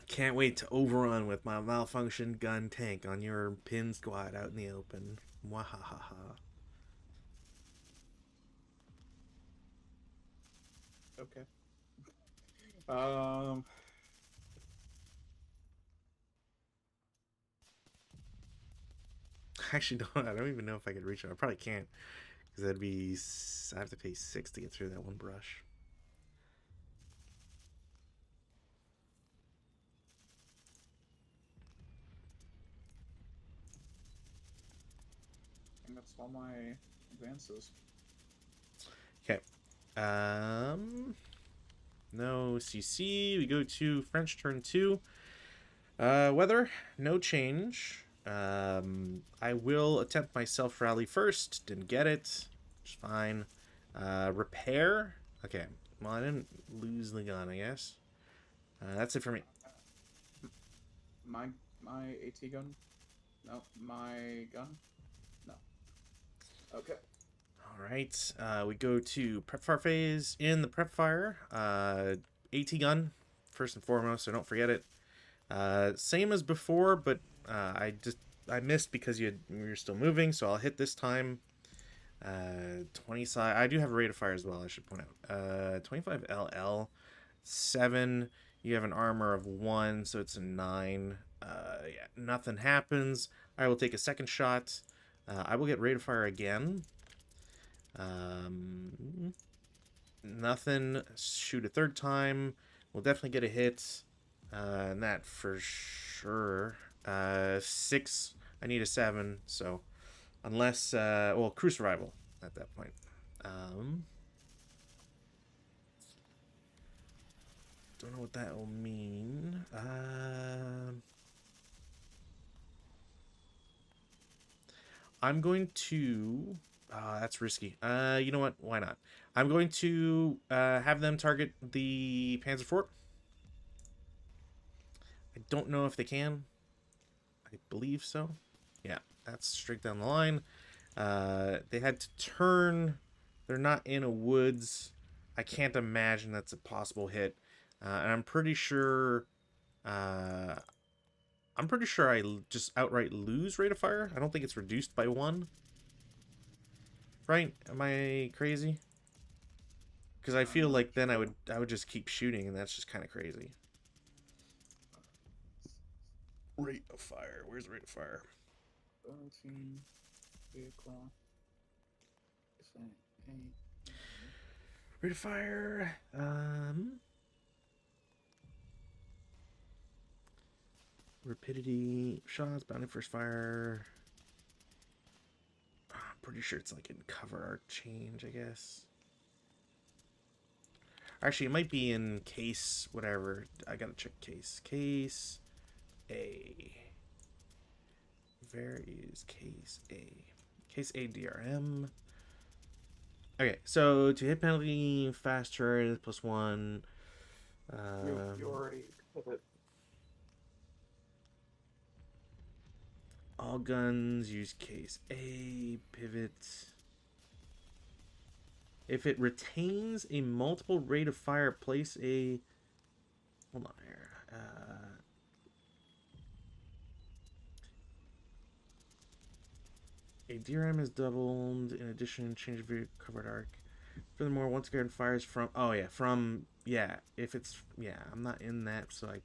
Can't wait to overrun with my malfunction gun tank on your pin squad out in the open. Wahahaha. Okay. Um. Actually, I don't even know if I could reach it. I probably can't, because that'd be. I have to pay 6 to get through that one brush. I think that's all my advances. Okay. No CC. We go to French turn 2. Weather, no change. I will attempt my self rally first. Didn't get it. It's fine. Repair. Okay. Well, I didn't lose the gun, I guess. That's it for me. My AT gun? No. My gun? No. Okay. All right. We go to prep fire phase. In the prep fire, AT gun first and foremost, so don't forget it. Same as before, but I missed because you were still moving, so I'll hit this time. 20 side. I do have a rate of fire as well, I should point out. 25 LL, 7. You have an armor of 1, so it's a 9. Yeah, nothing happens. I will take a second shot. I will get rate of fire again. Nothing. Shoot a third time. We'll definitely get a hit. And that for sure. 6. I need a 7. So, unless well, crew survival at that point. Don't know what that will mean. I'm going to. That's risky. You know what? Why not? I'm going to have them target the Panzer Fort. I don't know if they can. I believe so. Yeah, that's straight down the line. They had to turn. They're not in a woods. I can't imagine that's a possible hit. And I'm pretty sure. Uh, I just outright lose rate of fire. I don't think it's reduced by one. Right? Am I crazy? Because I I'm feel not like then sure. I would just keep shooting, and that's just kind of crazy. Rate of fire. Where's the rate of fire? 13 vehicle. Is that 8? Rate of fire. Rapidity shots, bounding first fire. I'm pretty sure it's like in cover art change, I guess. Actually, it might be in case whatever. I gotta check case. Case A. Where is case A? Case A DRM. Okay, so to hit penalty faster +1. You already hit it. All guns use case A pivot. If it retains a multiple rate of fire, place a. Hold on here. A DRM is doubled. In addition, change of covered arc. Furthermore, once again fires from. Oh yeah, from yeah. If it's yeah, I'm not in that, so I.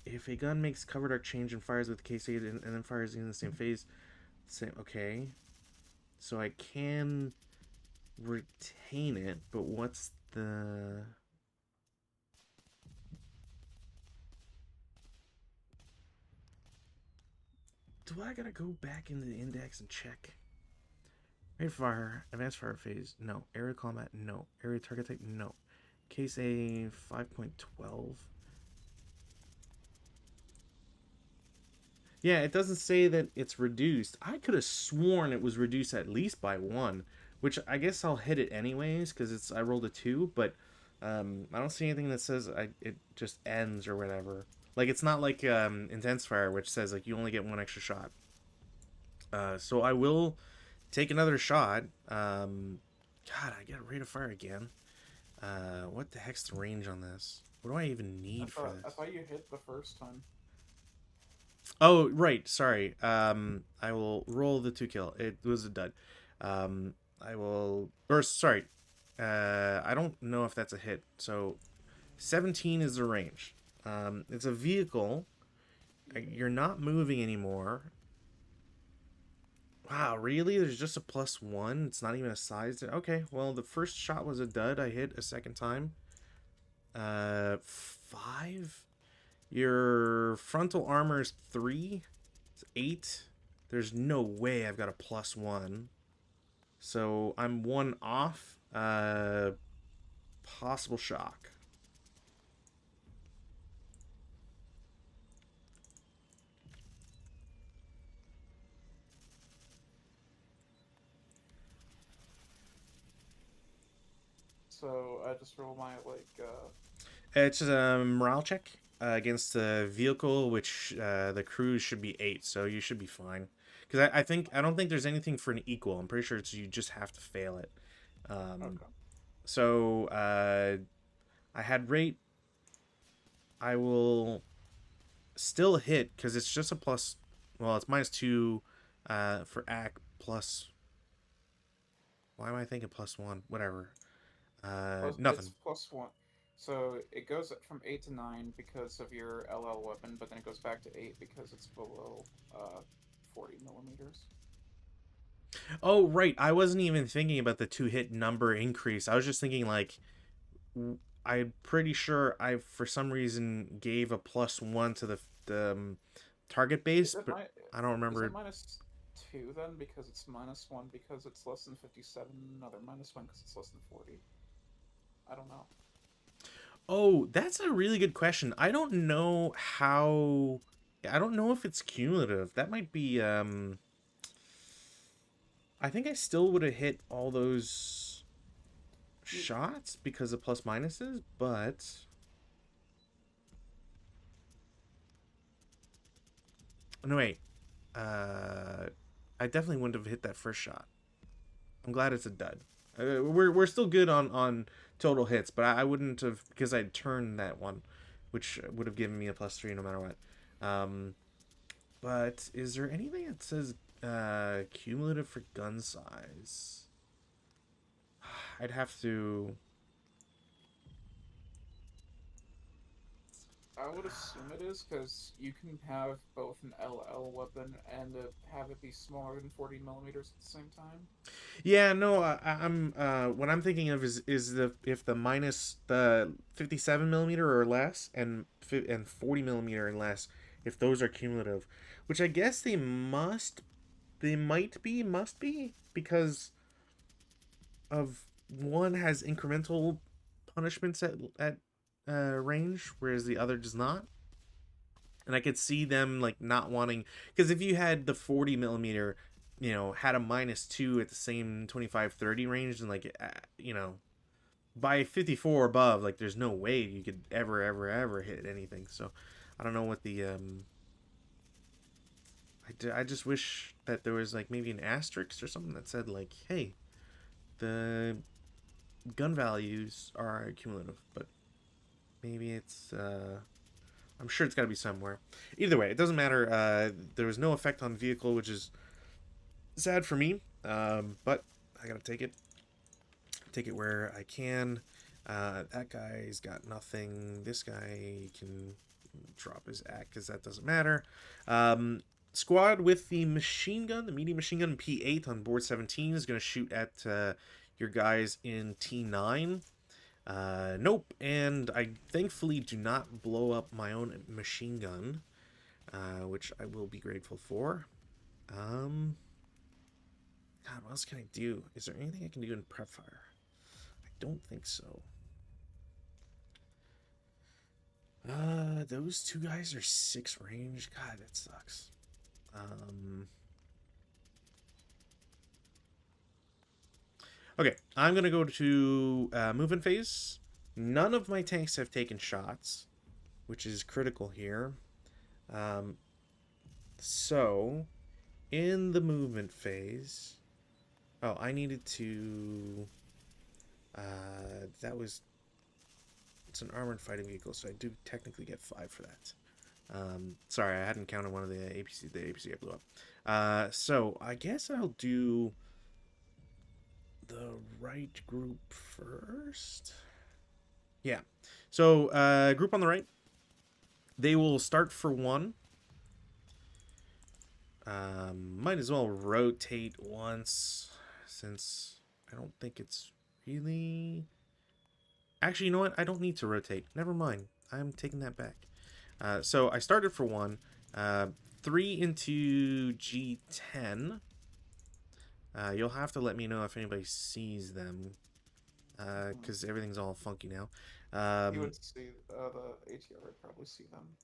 If a gun makes covered arc change and fires with case 8 and then fires in the same phase, same okay. So I can retain it, but what's the. Do I gotta go back into the index and check? Rate fire, advanced fire phase, no. Area combat, no. Area target type, no. Case A 5.12. Yeah, it doesn't say that it's reduced. I could have sworn it was reduced at least by one, which I guess I'll hit it anyways because it's I rolled a 2, but I don't see anything that says it just ends or whatever. Like it's not like intense fire, which says like you only get one extra shot. So I will take another shot. God, I get a rate of fire again. What the heck's the range on this? What do I even need for I this? thought you hit the first time. Oh, right. Sorry. I will roll the 2 kill. It was a dud. I will. Or, sorry. I don't know if that's a hit. So, 17 is the range. It's a vehicle. You're not moving anymore. Wow, really? There's just a +1? It's not even a size? Okay, well, the first shot was a dud. I hit a second time. 5? Your frontal armor is 3. It's 8. There's no way I've got a +1. So I'm 1 off. Possible shock. So I just roll my It's a morale check against the vehicle, which the cruise should be 8, so you should be fine. Because I don't think there's anything for an equal. I'm pretty sure it's you just have to fail it. okay. So I had rate. I will still hit because it's just a plus. Well, it's -2 for AC plus. Why am I thinking +1? Whatever. It's Nothing. +1. So it goes from 8 to 9 because of your LL weapon, but then it goes back to 8 because it's below 40 millimeters. Oh, right. I wasn't even thinking about the 2 hit number increase. I was just thinking like I'm pretty sure I for some reason gave a +1 to the target Is base, it but my I don't is it remember. -2 then because it's -1 because it's less than 57, another -1 because it's less than 40? I don't know. Oh, that's a really good question. I don't know how. I don't know if it's cumulative. That might be. I think I still would have hit all those You shots because of plus minuses, but No, wait. I definitely wouldn't have hit that first shot. I'm glad it's a dud. We're still good on total hits, but I wouldn't have, because I'd turned that one, which would have given me a +3 no matter what. But is there anything that says cumulative for gun size? I'd have to. I would assume it is because you can have both an LL weapon and have it be smaller than 40 millimeters at the same time. Yeah, no, I'm what I'm thinking of is the if the minus the 57 millimeter or less and 40 millimeter and less, if those are cumulative, which I guess they must be because of one has incremental punishments at range, whereas the other does not. And I could see them like not wanting, because if you had the 40 millimeter, had a -2 at the same 25-30 range, and like by 54 above, like there's no way you could ever hit anything. So I don't know what the I just wish that there was like maybe an asterisk or something that said like, hey, the gun values are cumulative, but maybe it's I'm sure it's got to be somewhere. Either way, it doesn't matter. There was no effect on vehicle, which is sad for me, but I gotta take it where I can. That guy's got nothing. This guy can drop his act because that doesn't matter. Squad with the machine gun, the medium machine gun P8 on board 17 is going to shoot at your guys in T9. Nope, and I thankfully do not blow up my own machine gun, which I will be grateful for. God, what else can I do? Is there anything I can do in prep fire? I don't think so. Those two guys are 6 range. God, that sucks. Okay, I'm gonna go to movement phase. None of my tanks have taken shots, which is critical here. So, in the movement phase, oh, I needed to. It's an armored fighting vehicle, so I do technically get 5 for that. Sorry, I hadn't counted one of the APC I blew up. So I guess I'll do the right group first. Yeah. So group on the right, they will start for 1. Might as well rotate once, since I don't think it's really. Actually, you know what? I don't need to rotate. Never mind. I'm taking that back. So I started for 1. 3 into G10. You'll have to let me know if anybody sees them, because everything's all funky now. You would see the ATR would probably see them.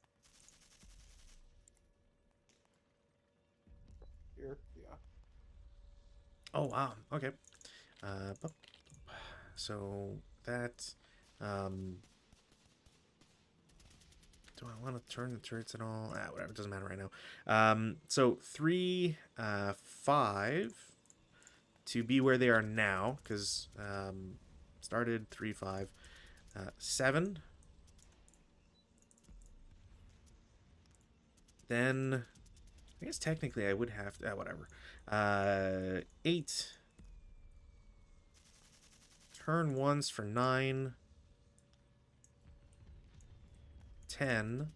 Here, yeah. Oh, wow. Okay. So that. Do I want to turn the turrets at all? Whatever. It doesn't matter right now. So 3, 5 to be where they are now, because started 3, 5, 7. Then I guess technically I would have to. Whatever. 8. Turn once for 9. 10.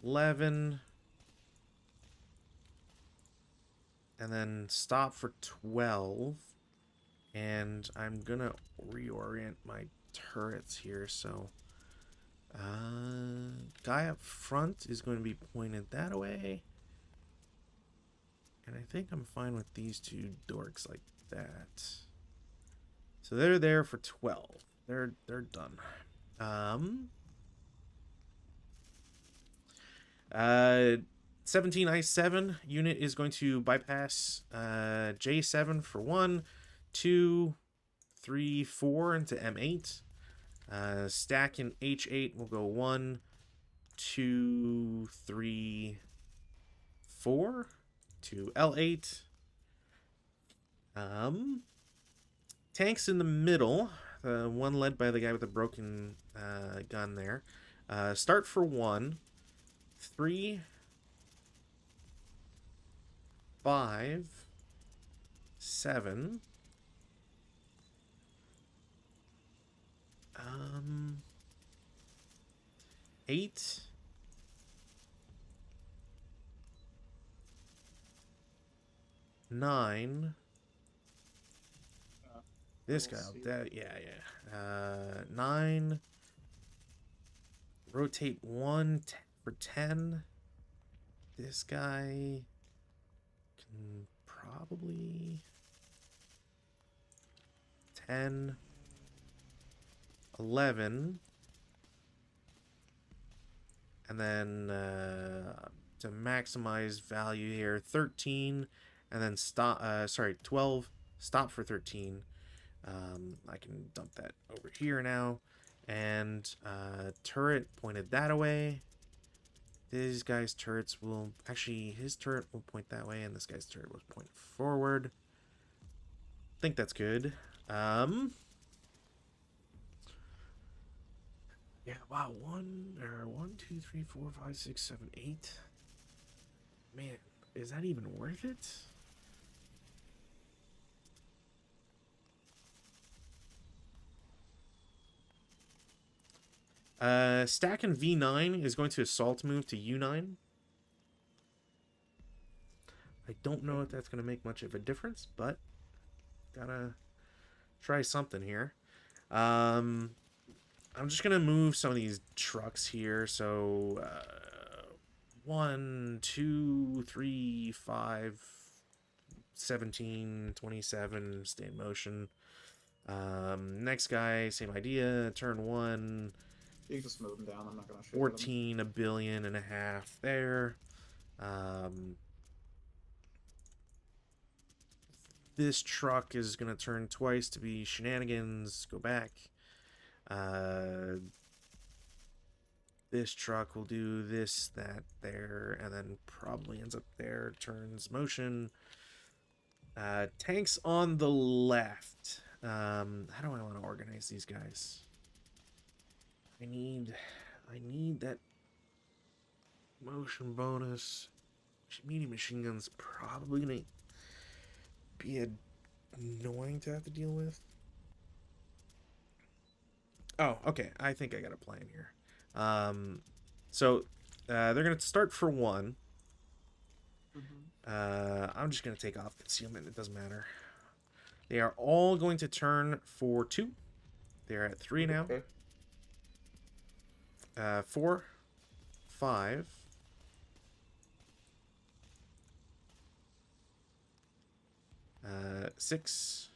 11. And then stop for 12. And I'm gonna reorient my turrets here, so guy up front is going to be pointed that way. And I think I'm fine with these two dorks like that. So they're there for 12. They're done. 17 I7 unit is going to bypass J7 for 1, 2, 3, 4 into M8. Stack in H8 will go 1, 2, 3, 4 to L8. Tanks in the middle. The one led by the guy with the broken gun there. Start for 1, 3, 5, 7. 8. 9. This guy, yeah. 9. Rotate 1 for 10. This guy can probably 10, 11, and then to maximize value here, 13, and then stop. 12. Stop for 13. I can dump that over here now, and turret pointed that away. These guys' turrets will actually, his turret will point that way, and this guy's turret will point forward. I think that's good. Yeah, wow, 1, 2, 3, 4, 5, 6, 7, 8. Man, is that even worth it? Stack and V9 is going to assault move to U9. I don't know if that's going to make much of a difference, but gotta try something here. I'm just going to move some of these trucks here. So 1, 2, 3, 5, 17, 27, stay in motion. Next guy, same idea. Turn 1. You can just move them down. I'm not going to shoot 14, $1.5 billion there. This truck is going to turn twice to be shenanigans. Go back. This truck will do this, that, there, and then probably ends up there. Turns motion. Tanks on the left. How do I want to organize these guys? I need that motion bonus. Medium machine guns probably gonna be annoying to have to deal with. Oh, okay. I think I got a plan here. So they're gonna start for 1. I'm just gonna take off concealment. It doesn't matter. They are all going to turn for 2. They're at 3 now. Okay. 4, 5, 6,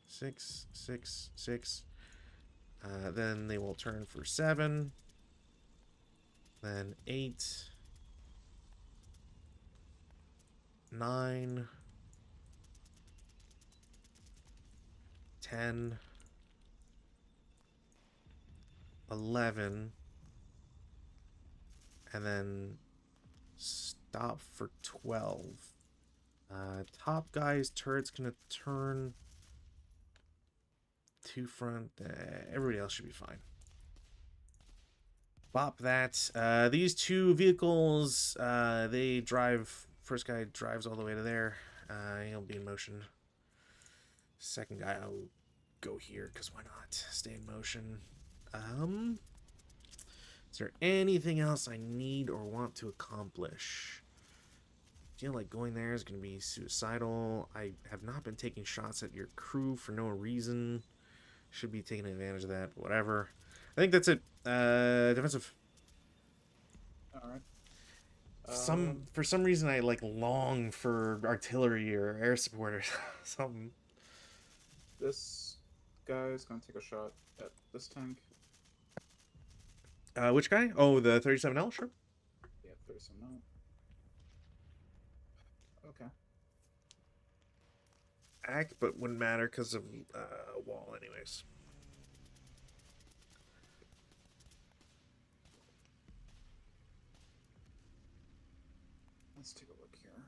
6, 6, 6. Then they will turn for 7. Then 8, 9, 10, 11, and then stop for 12. Top guy's turret's gonna turn 2 front. Everybody else should be fine. Bop that. These 2 vehicles, they drive. First guy drives all the way to there. He'll be in motion. Second guy, I'll go here because why not? Stay in motion. Is there anything else I need or want to accomplish? I feel like going there is going to be suicidal. I have not been taking shots at your crew for no reason. Should be taking advantage of that. Whatever. I think that's it. Defensive. All right. For some reason I long for artillery or air support or something. This guy is going to take a shot at this tank. Which guy? Oh, the 37L, sure. Yeah, 37L. Okay. Act, but wouldn't matter because of wall, anyways. Let's take a look here.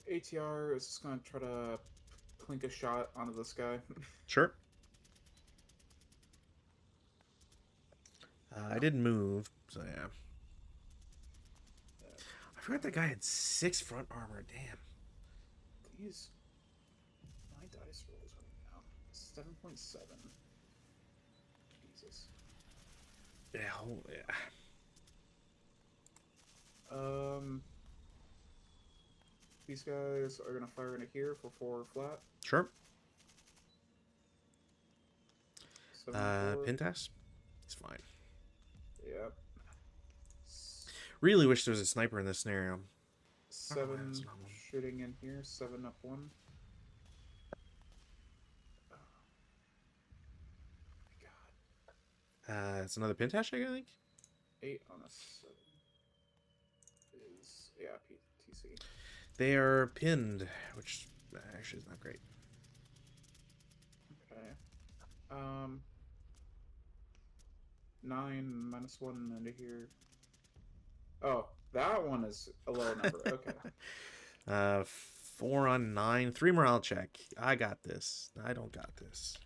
ATR is just gonna try to clink a shot onto this guy. Sure. I didn't move, so yeah. I forgot that guy had 6 front armor. Damn. These my dice rolls right now. 7.7. Jesus. Yeah. Oh, yeah. These guys are gonna fire into here for 4 flat. Sure. 7 4. Pintas? It's fine. Yep. Really wish there was a sniper in this scenario. 7 shooting in here. 7 up 1. Oh my god. It's another Pintash, I think? 8 on a 7 is, yeah, TC. They are pinned, which actually is not great. Okay. 9 -1 into here. Oh, that one is a low number. Okay. 4 on 9. 3 morale check. I got this. I don't got this.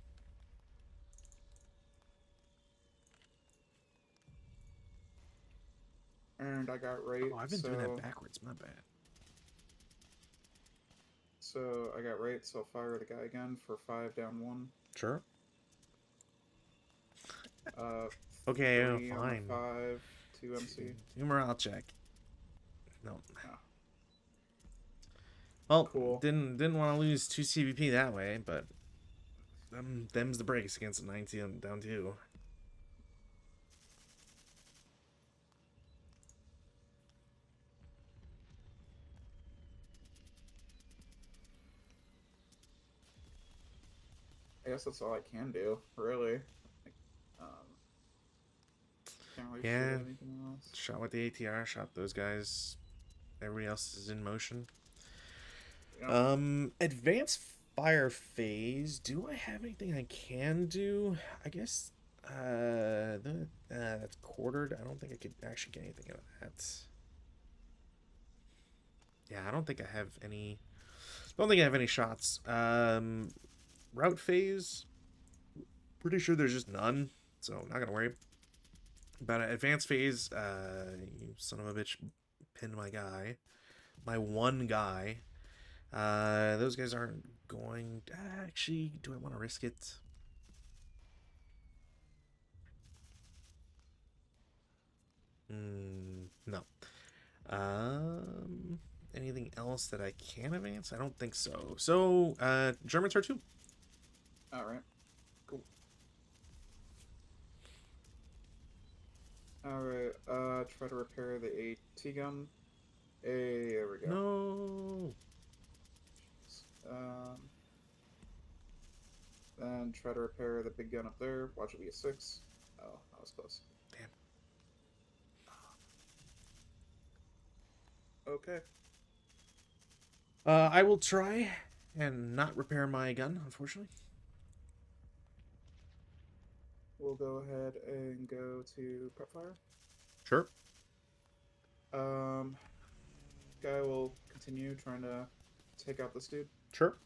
And I got right. Oh, I've been doing that backwards. My bad. So I got right, so I'll fire the guy again for 5 down 1. Sure. Okay, fine. 5, 2 MC. 2 morale check. No. Oh. Well, Cool. didn't want to lose 2 CVP that way, but them's the breaks against a 19 down 2. I guess that's all I can do, really. Like, can't really shoot anything else. Shot with the ATR, shot those guys. Everybody else is in motion. Yeah. Advanced fire phase. Do I have anything I can do? I guess that's quartered. I don't think I could actually get anything out of that. Yeah, I don't think I have any. Don't think I have any shots. Route phase. Pretty sure there's just none, so not gonna worry. But advanced phase, you son of a bitch, pinned my guy, my one guy. Those guys aren't going. Actually, do I want to risk it? No. Anything else that I can advance? I don't think so. So, Germans are 2. All right. Cool. All right. Try to repair the AT gun. Hey, there we go. No. Then try to repair the big gun up there. Watch it be a 6. Oh, that was close. Damn. Okay. I will try and not repair my gun, unfortunately. We'll go ahead and go to prep fire. Sure. Guy will continue trying to take out this dude. Sure.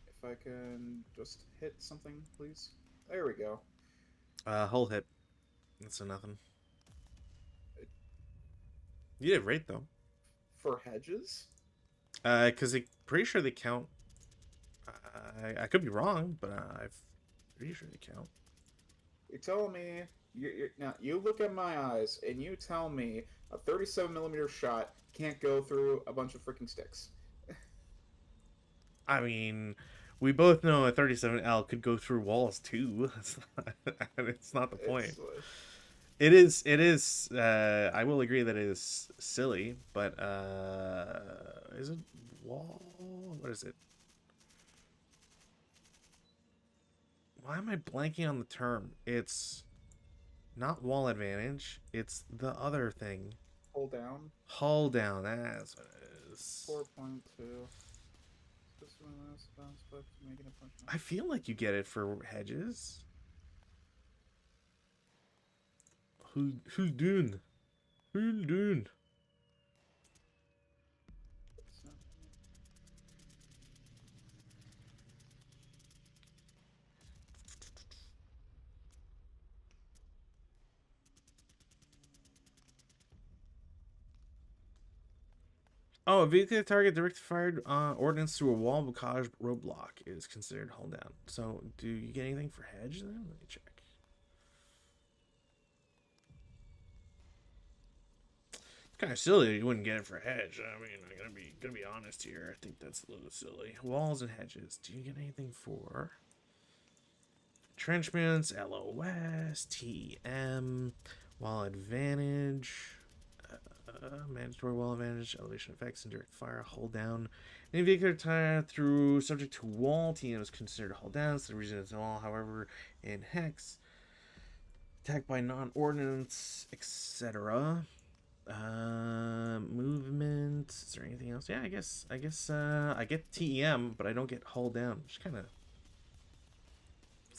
If I can just hit something, please. There we go. Hull hit. That's a nothing. You did great though. For hedges? Because they pretty sure they count. I could be wrong, but I'm pretty sure they count. You're telling me now you look at my eyes and you tell me a 37mm shot can't go through a bunch of freaking sticks. I mean, we both know a 37L could go through walls too. It's not the point. It is. I will agree that it is silly, but is it wall? What is it? Why am I blanking on the term? It's not wall advantage. It's the other thing. Hull down. Hull down. That's what it is. 4.2. Just one last bounce, but making a punch. I feel like you get it for hedges. Who's doing? Who's doing? Oh, a vehicle target direct fired ordnance through a wall of cause roadblock is considered hold down. So, do you get anything for hedge then? Let me check. It's kind of silly you wouldn't get it for hedge. I mean, I'm gonna be honest here. I think that's a little silly. Walls and hedges. Do you get anything for entrenchments, LOS, TM, wall advantage? Mandatory wall advantage, elevation effects, and direct fire, hold down. Any vehicle attack through subject to wall, TM is considered a hold down. So the reason it's a wall, however, in Hex, attack by non-ordnance, etc. Movement. Is there anything else? Yeah, I guess I get TEM, but I don't get hold down. Just kind of.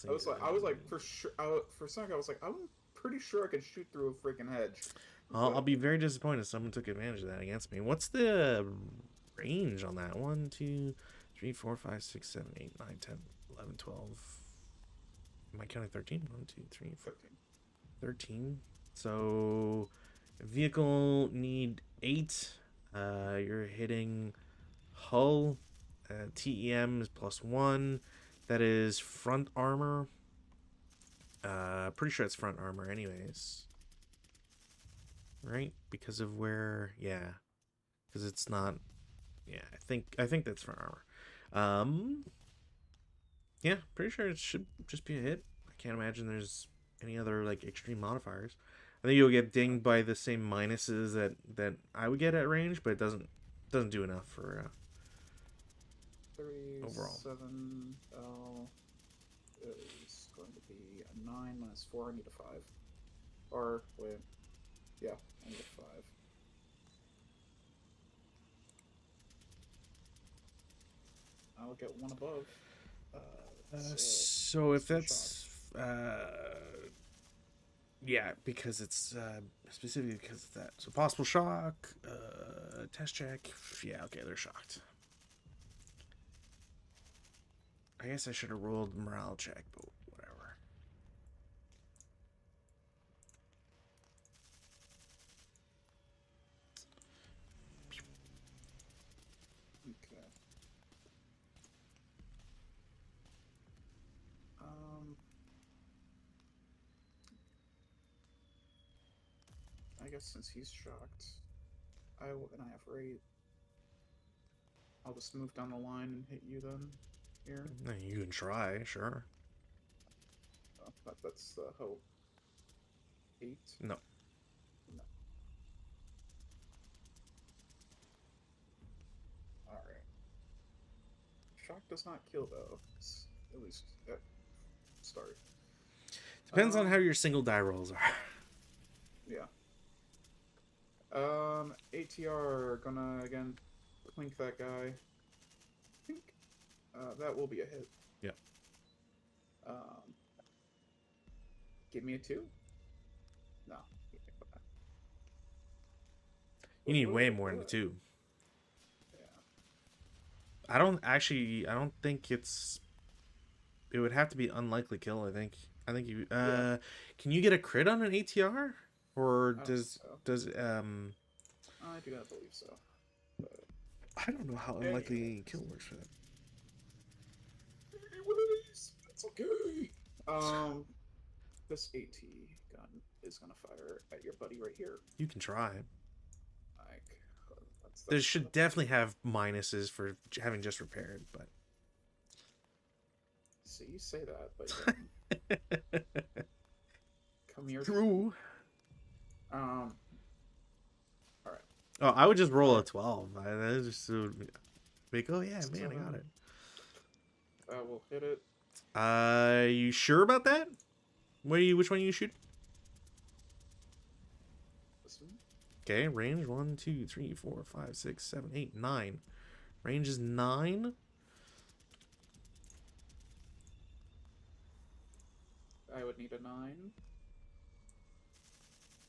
I was like, for sure. For a second, I was like, I'm pretty sure I could shoot through a freaking hedge. I'll be very disappointed if someone took advantage of that against me. What's the range on that? 1, 2, 3, 4, 5, 6, 7, 8, 9, 10, 11, 12. Am I counting 13? 1, 2, 3, 4. 13. So, vehicle need 8. You're hitting hull. TEM is +1. That is front armor. Pretty sure it's front armor anyways. Right? Because of where, yeah. Because it's not, yeah, I think that's front armor. Yeah, pretty sure it should just be a hit. I can't imagine there's any other, like, extreme modifiers. I think you'll get dinged by the same minuses that I would get at range, but it doesn't do enough for, 3, overall. 7, is going to be a 9 minus 4, I need a 5. Or, wait. Yeah, I need a 5. I'll get 1 above. So if that's yeah, because it's specifically because of that. So possible shock, test check. Yeah, okay, they're shocked. I guess I should have rolled morale check, but whatever. Okay. I guess since he's shocked, and I have rate. I'll just move down the line and hit you then. Here. You can try, sure. Oh, that's the hope. 8? No. No. Alright. Shock does not kill, though. It's at least at start. Depends on how your single die rolls are. Yeah. ATR, gonna, again, clink that guy. I think that will be a hit. Yeah. Give me a 2? No. You need way more than the 2. Yeah. I don't think it would have to be unlikely kill, I think you Yeah. Can you get a crit on an ATR? Or does I do not believe so. But I don't know how unlikely kill works for that. Anyways, that's okay. This AT gun is gonna fire at your buddy right here. You can try. Like, There should definitely have minuses for having just repaired, but. See, you say that, but come here. True. All right. Oh, I would just roll a 12. That just would make. Oh yeah, man, I got it. I will hit it. You sure about that? Which one you shoot? This one. Okay, range 1, 2, 3, 4, 5, 6, 7, 8, 9. Range is 9. I would need a 9.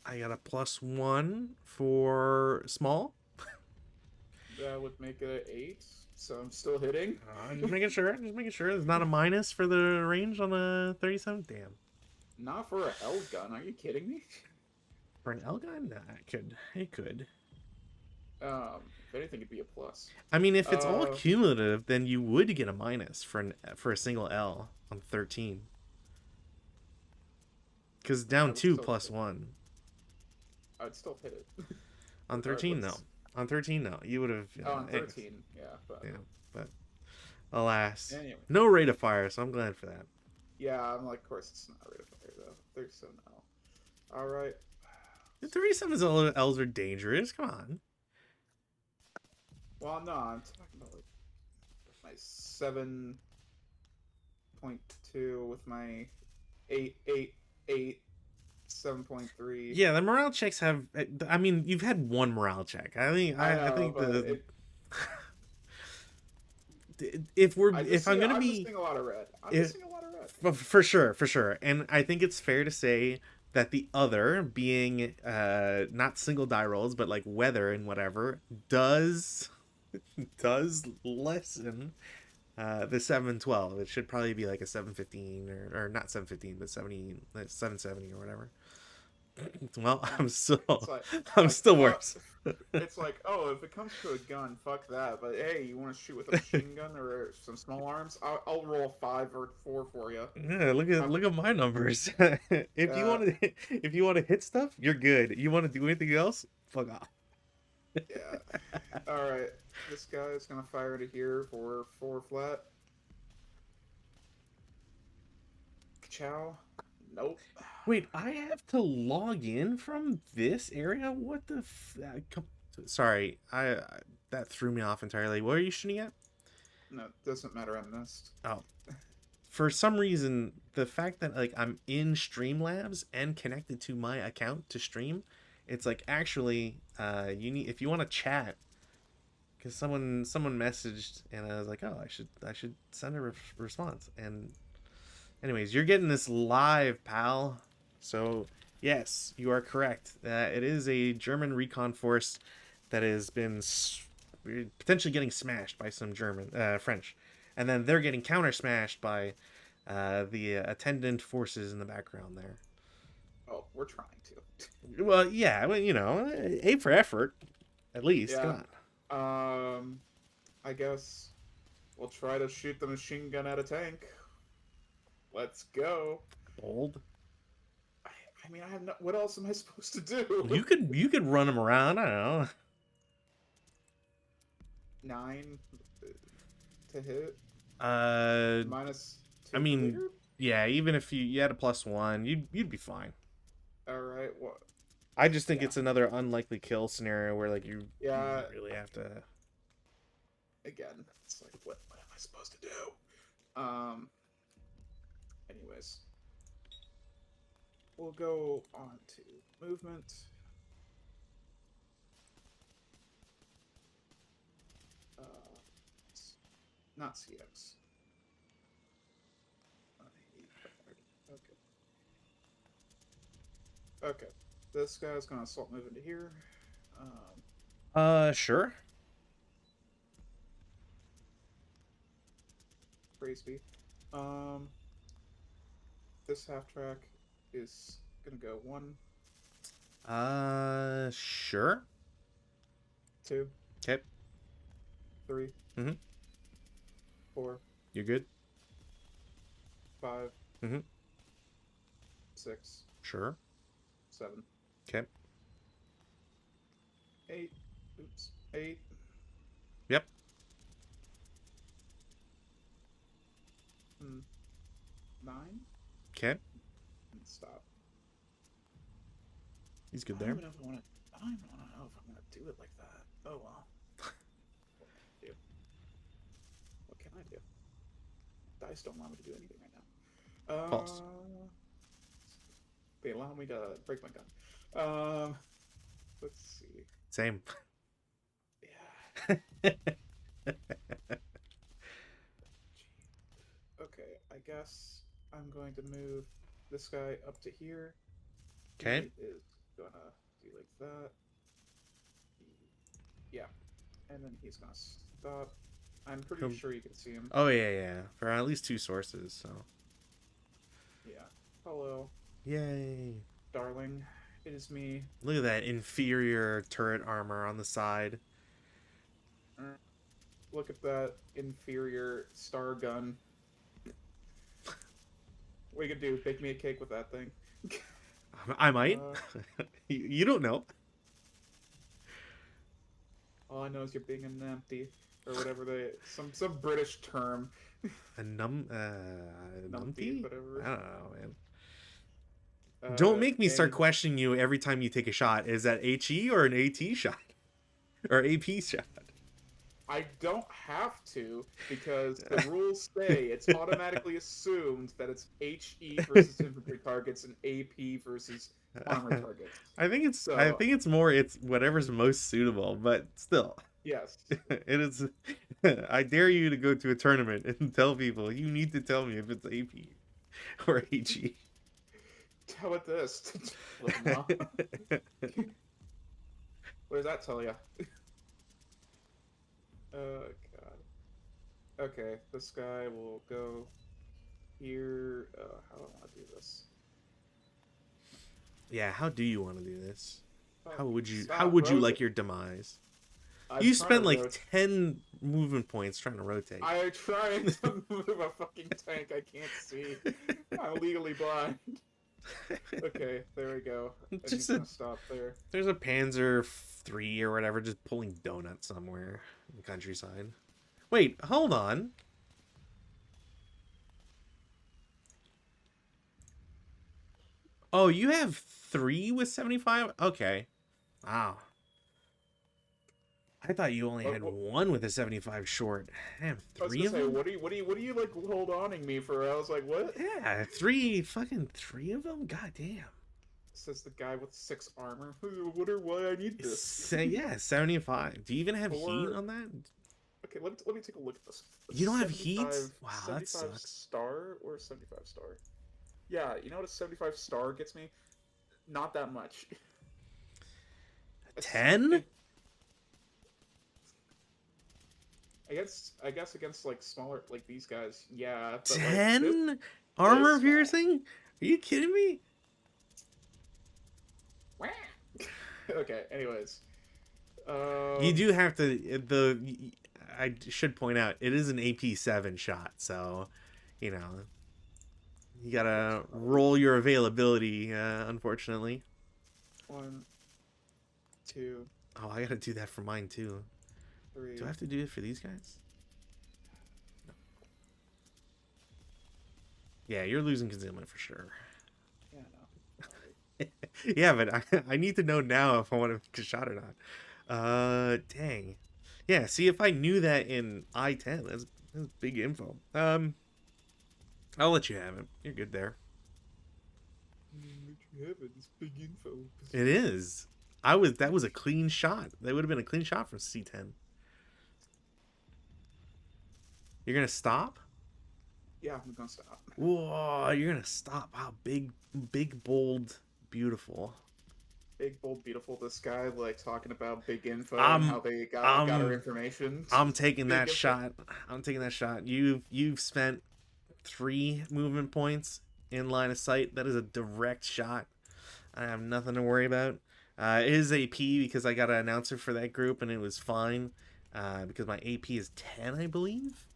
I got a +1 for small. That would make it an 8. So I'm still hitting. Just making sure. Just making sure. There's not a minus for the range on a 37. Damn. Not for an L gun. Are you kidding me? For an L gun, nah, it could. It could. If anything, it'd be a plus. I mean, if it's all cumulative, then you would get a minus for a single L on 13. Because down 2 +1. I'd still hit it. On 13, no. On 13, no. You would have. On 13, yeah, but alas, anyway. No rate of fire. So I'm glad for that. Yeah, I'm like, of course it's not a rate of fire though. 37 L. All right. The 37 L's are dangerous. Come on. Well, no, I'm talking about like my 7.2 with my 8.8. 7.3. Yeah, the morale checks have. I mean, you've had one morale check. I think if I'm gonna be, seeing a lot of red. I'm seeing a lot of red. For sure, and I think it's fair to say that the other, being not single die rolls, but like weather and whatever, does lessen the 712. It should probably be like a 715 or not 715, but 770 or whatever. Well, I'm still worse. It's like, oh, if it comes to a gun, fuck that. But hey, you want to shoot with a machine gun or some small arms? I'll roll 5 or 4 for you. Yeah, look at my numbers. If you want to hit stuff, you're good. You want to do anything else? Fuck off. Yeah. All right. This guy is gonna fire into here for 4 flat. Chow. Nope. Wait, I have to log in from this area? What the sorry, I that threw me off entirely. What are you shooting at? No, it doesn't matter. I missed. Oh. For some reason, the fact that like I'm in Streamlabs and connected to my account to stream, it's like actually you need, if you want to chat, because someone messaged and I was like, oh, I should send a response. And anyways, you're getting this live, pal. So yes, you are correct. It is a German recon force that has been potentially getting smashed by some French, and then they're getting counter smashed by the attendant forces in the background there. Oh, we're trying to. Well, yeah, well, you know, A for effort, at least. Yeah. Come on. I guess we'll try to shoot the machine gun at a tank. Let's go. Bold. I mean, I have no. What else am I supposed to do? You could run them around. I don't know. 9 to hit. -2. I mean, yeah. Even if you had a +1, you'd be fine. All right. What? I just think it's another unlikely kill scenario where like you really have to. Again, it's like what am I supposed to do? Anyways, we'll go on to movement. Not CX. Okay. Okay. This guy's gonna assault move into here. Sure. Crazy. This half track is gonna go 1. Sure. 2. Okay. 3. 4. You're good. 5. 6. Sure. 7. Okay. 8. Oops. 8. Yep. 9. Okay. And stop. He's good I there. don't even know if I want to do it like that. Oh well. What can I do? Dice don't allow me to do anything right now. False. They allow me to break my gun. Let's see. Same. Yeah. Okay, I guess I'm going to move this guy up to here. Okay. He is gonna do like that. Yeah, and then he's gonna stop. I'm pretty sure you can see him. Oh yeah, yeah. For at least two sources. So. Yeah. Hello, Yay! darling. It is me. Look at that inferior turret armor on the side. Look at that inferior star gun. What are you gonna do? Bake me a cake with that thing? I might. Uh, You don't know. all I know is you're being an empty, or whatever they some British term. A Numpty, numpty? whatever. I don't know, man. Don't make me start And questioning you every time you take a shot. Is that HE or an AT shot? Or AP shot? I don't have to because the rules say it's automatically assumed that it's HE versus infantry targets and AP versus armor targets. I think it's So more it's whatever's most suitable, but still. yes, It is I dare you to go to a tournament and tell people you need to tell me if it's AP or HE. tell it this. What does that tell you? Oh god. Okay, this guy will go here. How do I want to do this? Yeah, how do you want to do this? How Oh, would you stop like your demise? I'm You trying spent to like 10 movement points trying to rotate. I'm trying to move a fucking tank. I can't see. I'm legally blind. Okay, there we go. And he's gonna stop there. There's a Panzer 3 or whatever just pulling donuts somewhere in the countryside. Wait, hold on. Oh, you have 3 with 75? Okay. Wow. I thought you only had 1 with a 75 short. I have 3 of them? What are you like hold oning me for? I was like, what? Yeah, 3 fucking 3 of them? God damn. Says the guy with 6 armor. I wonder why I need this. Yeah, 75. Do you even have heat on that? Okay, let me take a look at this. You don't have heat? Wow, that 75 sucks. star or 75 star? Yeah, you know what a 75 star gets me? Not that much. 10? I guess against like smaller like these guys, yeah. But, 10 like, armor piercing? Are you kidding me? Okay. Anyways, You do have to I should point out it is an AP7 shot, so you know you gotta roll your availability. Unfortunately. 1, 2. Oh, I gotta do that for mine too. 3. Do I have to do it for these guys? No. Yeah, you're losing concealment for sure. Yeah, no. Yeah, but I need to know now if I want to make a shot or not. Dang. Yeah, see if I knew that in I-10, that's big info. I'll let you have it. You're good there. Let you have it. It's big info. It is. That was a clean shot. That would have been a clean shot from C10. You're gonna stop? Yeah, I'm gonna stop. Whoa, you're gonna stop. Wow, big, bold, beautiful. Big, bold, beautiful. This guy like talking about big info and how they got our information. I'm taking that shot. I'm taking that shot. You've spent 3 movement points in line of sight. That is a direct shot. I have nothing to worry about. It is AP because I got an announcer for that group and it was fine. Because my AP is 10, I believe.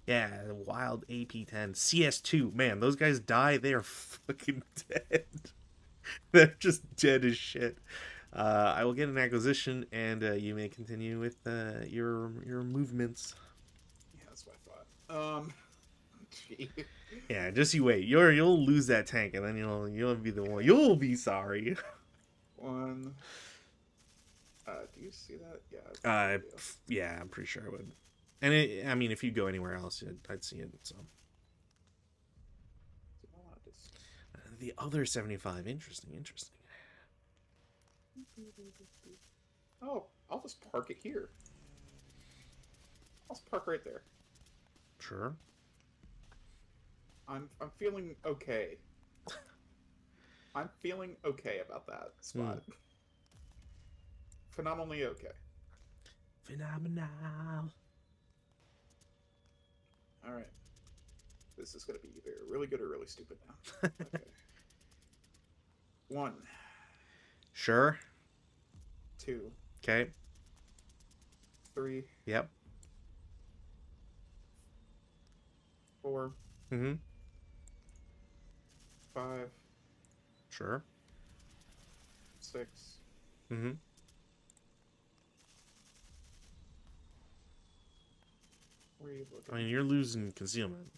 Yeah, wild AP 10. CS2. Man, those guys die. They are fucking dead. They're just dead as shit. I will get an acquisition, and you may continue with your movements. Yeah, that's what I thought. Gee. Yeah, just you wait. You'll lose that tank, and then you'll be the one. You'll be sorry. 1. Do you see that? Yeah. Yeah, I'm pretty sure I would. And I mean, if you go anywhere else, I'd see it. So. The other 75. Interesting. Oh, I'll just park it here. I'll just park right there. Sure. I'm feeling okay. I'm feeling okay about that Hmm. spot. Phenomenally okay. Phenomenal. All right. This is going to be either really good or really stupid now. Okay. One, Sure. two, Okay. three, Yep. four, Mm-hmm. five, Sure. 6. Mm-hmm. Where are you I looking? mean, you're losing concealment,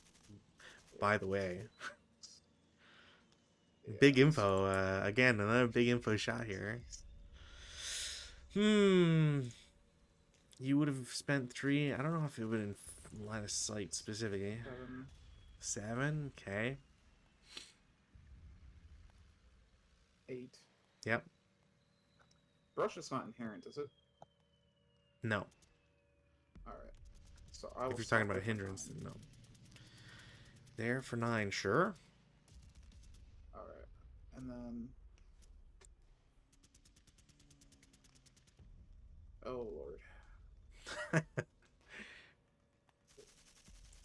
by the way. Big Yeah. info. Again, another big info shot here. Hmm. You would have spent 3. I don't know if it would have in line of sight specifically. 7, 7. Okay. 8. Yep. Brush is not inherent, is it? No. All right. So I If will you're talking stop about a there for hindrance, 9. then no. There for 9. Sure. All right. And then, oh Lord.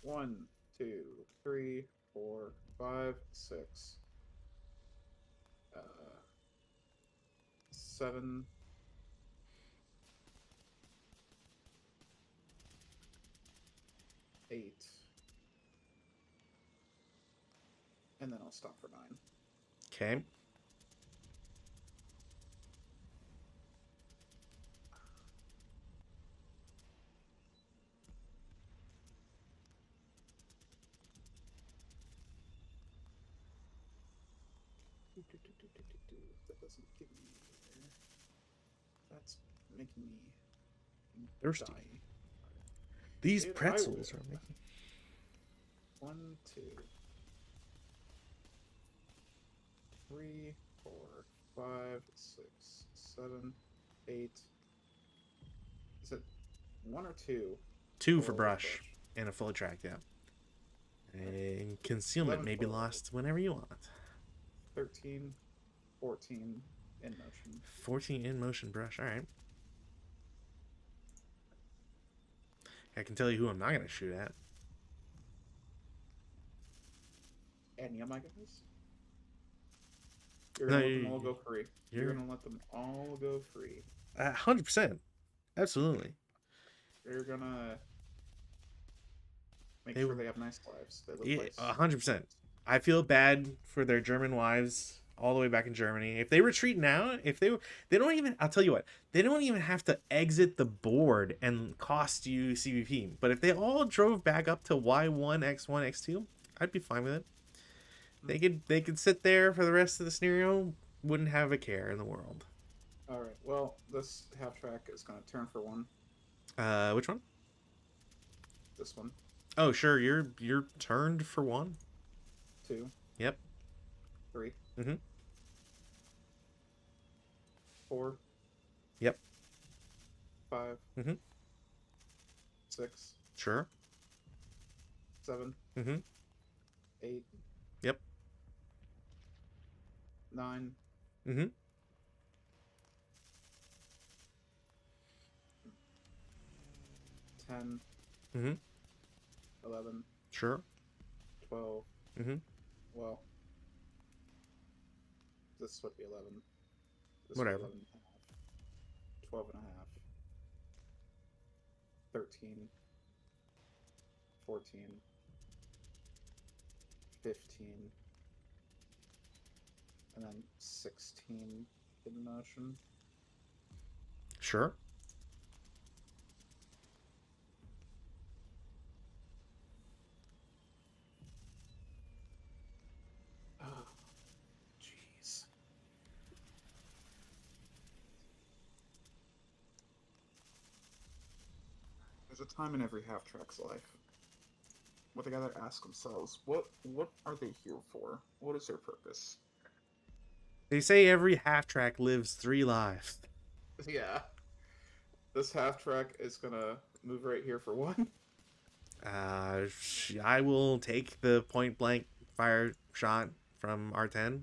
1, 2, 3, 4, 5, 6, 7, 8, and then I'll stop for 9. Okay. That doesn't give me. That's making me Thirsty. die. These Dude, I pretzels are will. making. 1, 2, 3, 4, 5, 6, 7, 8. Is it 1 or 2? 2 for For brush brush. and a full track. Yeah. Right. And concealment 11, may be 12, lost whenever you want. 13, 14 in motion. 14 in motion brush. All right. I can tell you who I'm not gonna shoot at. Any of my guys? You're No, gonna let them all go free. You're you're gonna let them all go free. 100%. Absolutely. You're gonna make They sure they have nice lives. They live Yeah, nice. 100%. I feel bad for their German wives all the way back in Germany. If they retreat now, they don't even. I'll tell you what, they don't even have to exit the board and cost you CVP. But if they all drove back up to Y1 X1 X2, I'd be fine with it. They could sit there for the rest of the scenario, wouldn't have a care in the world. All right. Well, this half track is gonna turn for 1. Which one? This one, Oh, sure. You're turned for 1. 2, Yep. 3, Mhm. 4, Yep. 5, Mhm. 6, Sure. 7, Mhm. 8, Yep. 9, Mhm. 10, Mhm. 11, Sure. 12. Mhm. Well, this would be 11. This would be Whatever. 11 and a half. 12 and a half. 13, 14, 15, and then 16 in motion. Sure. Oh, jeez. There's a time in every half track's life where they gotta ask themselves, what are they here for? What is their purpose? They say every half track lives 3 lives. Yeah. This half track is gonna move right here for 1. Uh, I will take the point blank fire shot from R10.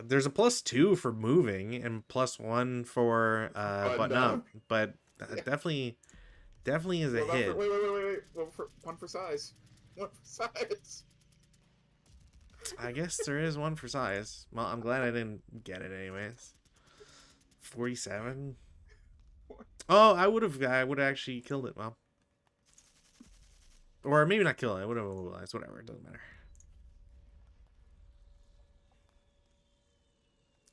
There's a +2 for moving and +1 for Button button up, down. but Yeah. definitely is a What about for hit. wait. One for size. One for size. I guess there is one for size. Well, I'm glad I didn't get it anyways. 47. Oh, I would have actually killed it. Well, or maybe not kill it. I would have mobilized. Whatever. It doesn't matter.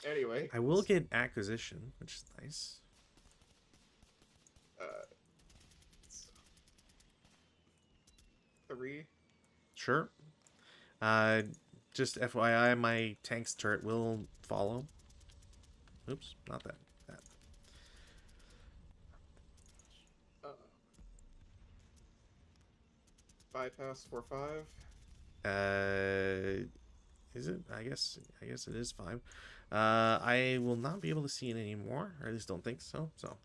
Anyway, I will get acquisition, which is nice. uh, 3. Sure. Uh, just FYI, my tank's turret will follow. Oops, not that. That. Uh, bypass 4/5. Is it? I guess it is 5. I will not be able to see it anymore, or at least don't think so. So,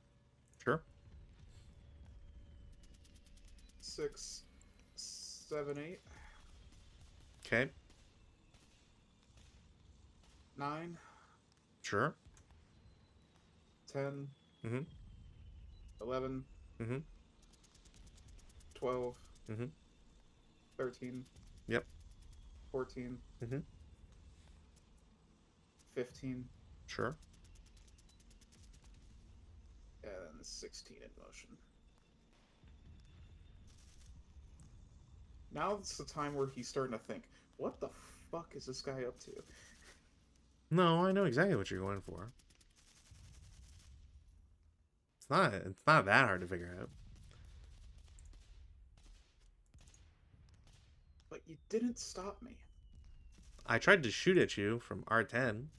sure. 6, 7, 8, Okay, 9, sure. 10, Mhm. 11, Mhm. 12, Mhm. 13, Yep. 14, Mhm. 15, Sure. and 16 in motion. Now it's the time where he's starting to think, what the fuck is this guy up to? No, I know exactly what you're going for. It's not that hard to figure out. But you didn't stop me. I tried to shoot at you from R10.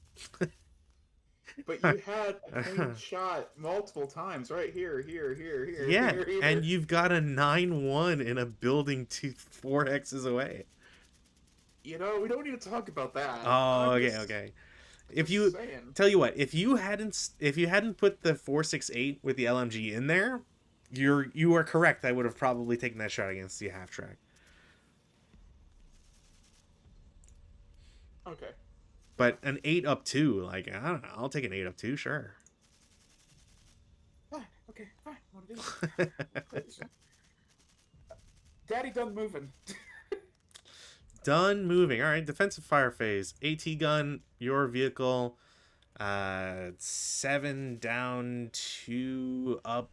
But you had a clean shot multiple times, right here, Yeah, here. and you've got a 9-1 in a building 4 hexes away. You know, we don't need to talk about that. Oh, okay, okay. If Just you saying. tell you what, if you hadn't put the 468 with the LMG in there, you are correct. I would have probably taken that shot against the half track. Okay. But an 8 up 2, like I don't know, I'll take an 8 up 2, sure. Fine. Okay. Fine. Want to do it? Daddy done moving. Done moving. All right, defensive fire phase. AT gun, your vehicle. 7 down, 2 up.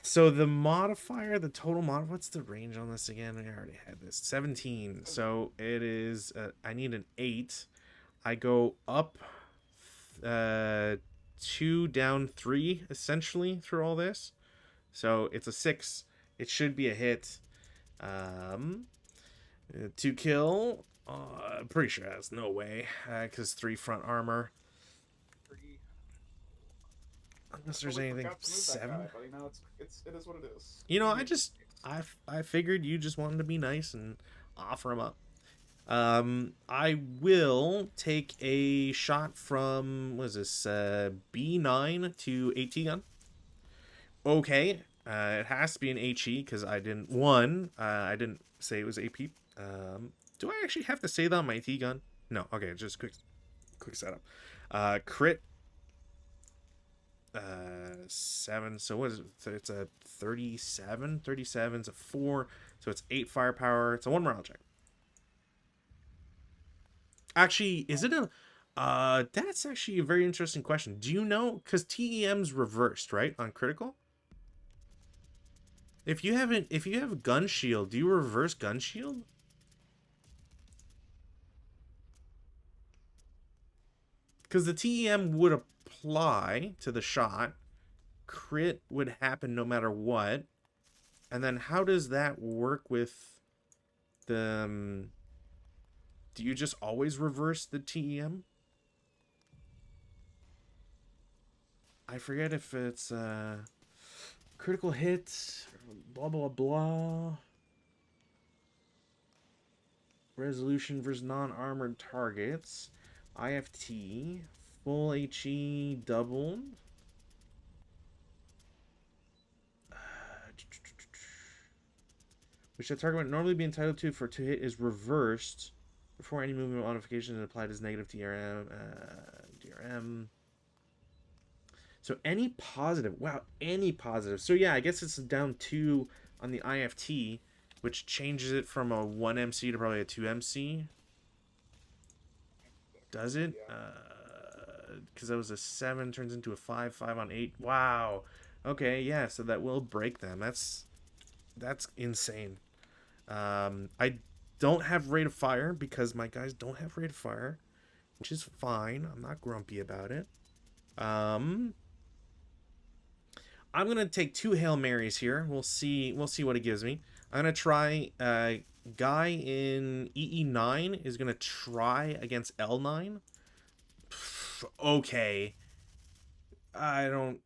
So the modifier, the total mod, what's the range on this again? I already had this. 17. So it is, I need an 8. I go up 2, down 3, essentially, through all this. So it's a 6. It should be a hit. 2 kill. Pretty sure that's no way. Because 3 front armor. Unless there's anything 7. Guy, but you know, it is what it is. You know, I figured you just wanted to be nice and offer him up. I will take a shot from, what is this, B9 to AT gun. Okay, it has to be an HE because I didn't say it was AP. Do I actually have to say that on my T gun? No, okay, just quick setup. Crit 7, so what is it? So it's a 37. 37 is a 4, so it's 8 firepower. It's a 1 morale check. Actually, is it a that's actually a very interesting question. Do you know, because TEM's reversed, right, on critical? If you have gun shield, do you reverse gun shield? Because the TEM would apply to the shot. Crit would happen no matter what. And then how does that work with the... do you just always reverse the TEM? I forget if it's critical hits, blah, blah, blah. Resolution versus non-armored targets. IFT, full HE doubled. Which the target would normally be entitled to for to hit is reversed Before any movement modification is applied as negative DRM. DRM. So any positive. Wow, any positive. So yeah, I guess it's down 2 on the IFT, which changes it from a 1 MC to probably a 2 MC. Does it? Yeah. Because that was a 7, turns into a 5, 5 on 8. Wow. Okay, yeah, so that will break them. That's insane. I don't have rate of fire because my guys don't have rate of fire, which is fine. I'm not grumpy about it. Um, I'm gonna take 2 Hail Marys here. We'll see. We'll see what it gives me. I'm gonna try. Guy in EE9 is gonna try against L9. Okay. I don't.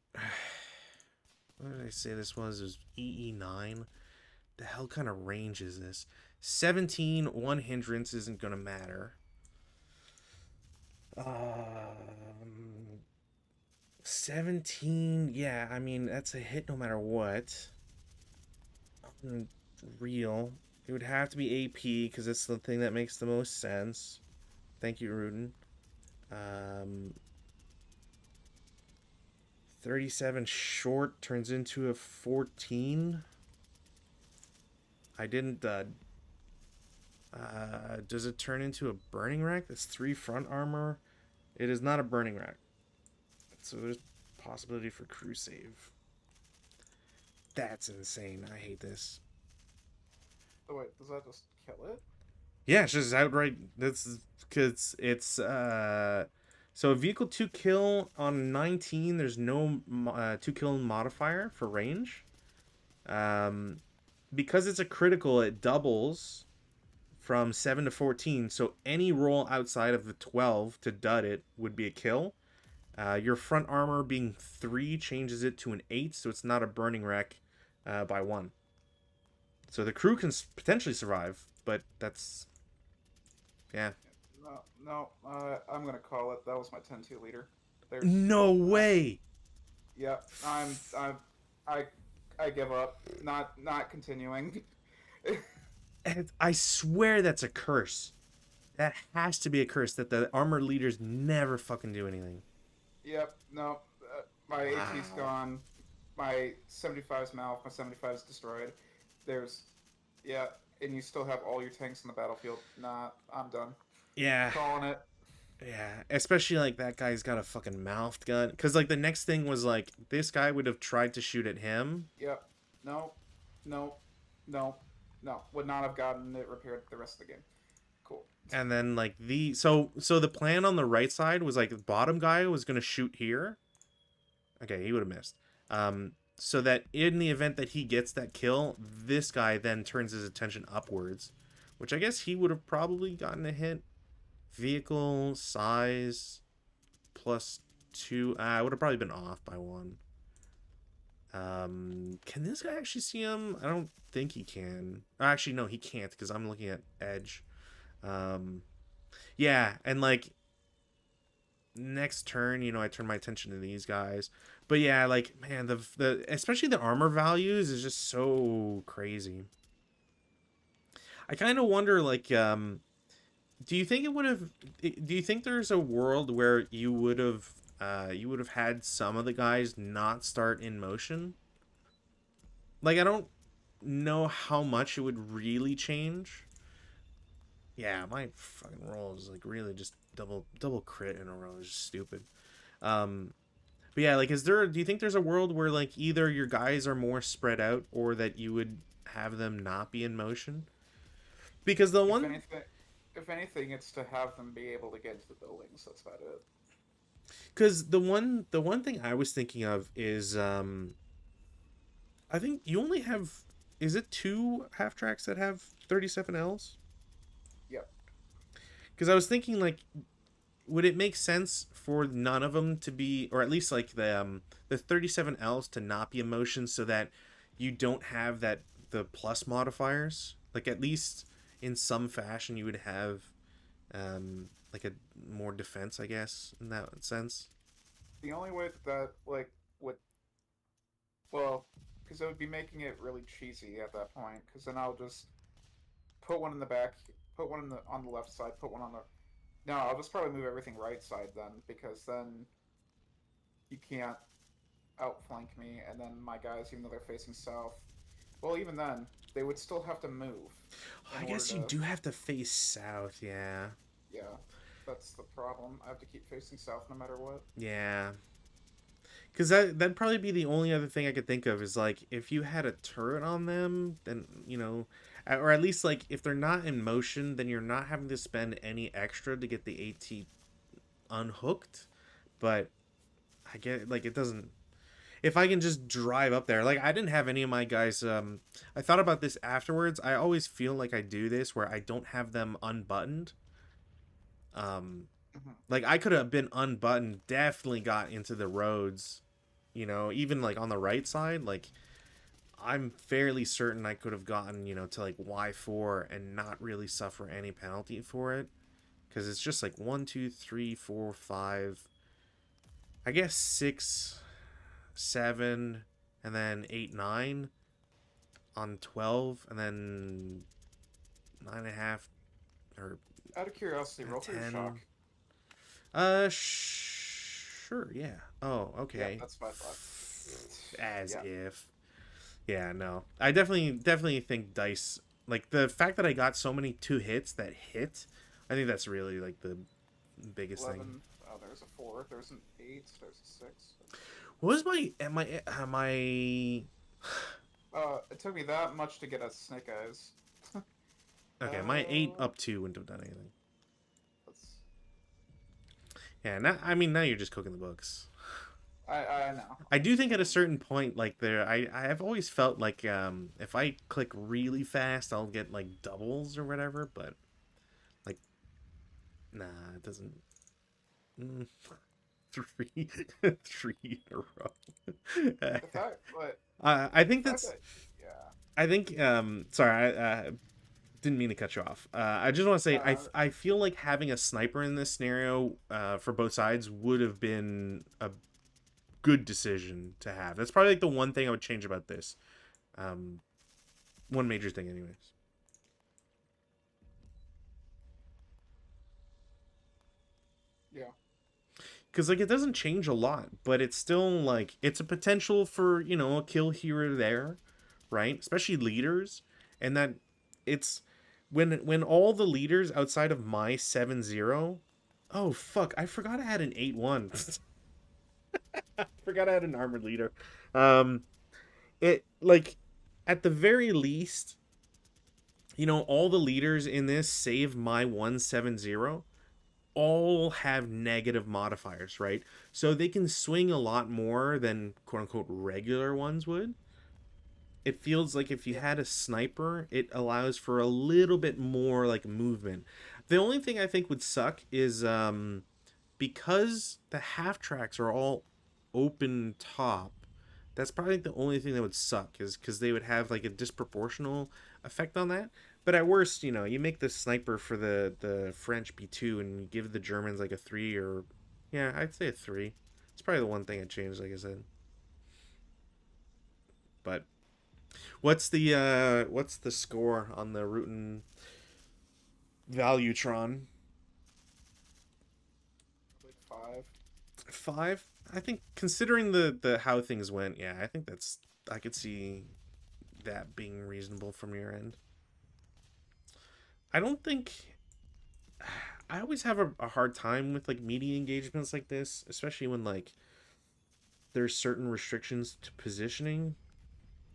What did I say this was? It was EE9. The hell kind of range is this? 17, 1 hindrance isn't gonna matter. Um, 17, yeah, I mean, that's a hit no matter what. Real. It would have to be AP because it's the thing that makes the most sense. Thank you, Rudin. Um, 37 short turns into a 14. I didn't. Does it turn into a burning rack? That's 3 front armor. It is not a burning rack. So there's possibility for crew save. That's insane. I hate this. Oh wait, does that just kill it? Yeah, it's just outright. That's because it's so a vehicle 2 kill on 19. There's no 2 kill modifier for range. Um, because it's a critical, it doubles from 7 to 14. So any roll outside of the 12 to dud it would be a kill. Your front armor being 3 changes it to an 8, so it's not a burning wreck by 1. So the crew can potentially survive, but that's yeah. No, no. I'm gonna call it. That was my 10-2 leader. There's. No Uh, way. yeah. I. I give up. Not continuing. I swear that's a curse. That has to be a curse that the armor leaders never fucking do anything. Yep. No. My AP's Wow. gone. My 75's mouth. My 75's destroyed. There's. Yeah. And you still have all your tanks on the battlefield. Nah. I'm done. Yeah. Calling it. Yeah. Especially like that guy's got a fucking mouthed gun. Because like the next thing was like this guy would have tried to shoot at him. Yep. No. No. No. No. Would not have gotten it repaired the rest of the game. Cool. And then like so the plan on the right side was like the bottom guy was gonna shoot here. Okay, he would have missed. So that in the event that he gets that kill, this guy then turns his attention upwards, which I guess he would have probably gotten a hit. Vehicle size +2. I would have probably been off by 1. Can this guy actually see him? I don't think he can. Actually, no, he can't because I'm looking at edge. Um, yeah, and like next turn, I turn my attention to these guys. But yeah, like man, the especially the armor values is just so crazy. I kind of wonder like do you think it would have do you think there's a world where you would have had some of the guys not start in motion? Like I don't know how much it would really change. Yeah, my fucking roll is like really just double crit in a row is just stupid. Um but yeah, like do you think there's a world where like either your guys are more spread out or that you would have them not be in motion? Because the If one anything, if anything, it's to have them be able to get into the buildings. That's about it. cuz the one thing I was thinking of is I think you only have is it 2 half tracks that have 37 Ls? Yep. Cuz I was thinking like would it make sense for none of them to be, or at least like the 37 Ls to not be emotion, so that you don't have that the plus modifiers? Like at least in some fashion, you would have like a more defense, I guess, in that sense. The only way that like would well, because it would be making it really cheesy at that point. Because then I'll just put one in the back. Put one on the left side. Put one on the. No, I'll just probably move everything right side then, because then you can't outflank me, and then my guys, even though they're facing south, well, even then, they would still have to move in I order guess you to. do have to face south, yeah. Yeah, that's the problem. I have to keep facing south no matter what. Yeah. Because that'd probably be the only other thing I could think of is like if you had a turret on them, then or at least like if they're not in motion, then you're not having to spend any extra to get the AT unhooked. But I get like it doesn't. If I can just drive up there, like I didn't have any of my guys. I thought about this afterwards. I always feel like I do this where I don't have them unbuttoned. Um, Hmm. like I could have been unbuttoned, definitely got into the roads, even like on the right side. Like I'm fairly certain I could have gotten, to like Y4 and not really suffer any penalty for it. Because it's just like one, two, three, four, five, I guess six, seven, and then eight, nine on 12, and then nine and a half or Out of curiosity, roll for your 10. shock. Sure, yeah. Oh, Yeah, okay. that's my thought. As Yeah. if. Yeah, no. I definitely think dice, like the fact that I got so many two hits that hit, I think that's really like the biggest thing. 11. Oh, there's a 4. There's an 8. There's a 6. What was my It took me that much to get a Snake Eyes. okay, my 8 up 2 wouldn't have done anything. Let's. Yeah, now I mean now you're just cooking the books. I know. I do think at a certain point, like I've always felt like if I click really fast, I'll get like doubles or whatever, but like nah, it doesn't. Mm, three, three in a row. The fact, but I think the fact that's. that, yeah. I think. Sorry, I didn't mean to cut you off. I just want to say Uh, I feel like having a sniper in this scenario for both sides would have been a good decision to have. That's probably like the one thing I would change about this. Um, one major thing, anyways. yeah. Because like it doesn't change a lot, but it's still like it's a potential for a kill here or there, right? Especially leaders, and that it's when all the leaders outside of my 7-0. Oh fuck! I forgot I had an 8-1. Forgot I had an armored leader. Um, it like at the very least, all the leaders in this save my 170 all have negative modifiers, right? So they can swing a lot more than quote unquote regular ones would. It feels like if you Yeah. had a sniper, it allows for a little bit more like movement. The only thing I think would suck is because the half tracks are all open top. That's probably the only thing that would suck is because they would have like a disproportional effect on that. But at worst, you make the sniper for the French B2 and you give the Germans like a 3 or yeah, I'd say a 3. It's probably the one thing I changed, like I said. But what's the score on the Rutan Valutron? Like 5. 5. I think considering the how things went, yeah, I think that's I could see that being reasonable from your end. I don't think I always have a hard time with like media engagements like this, especially when like there's certain restrictions to positioning.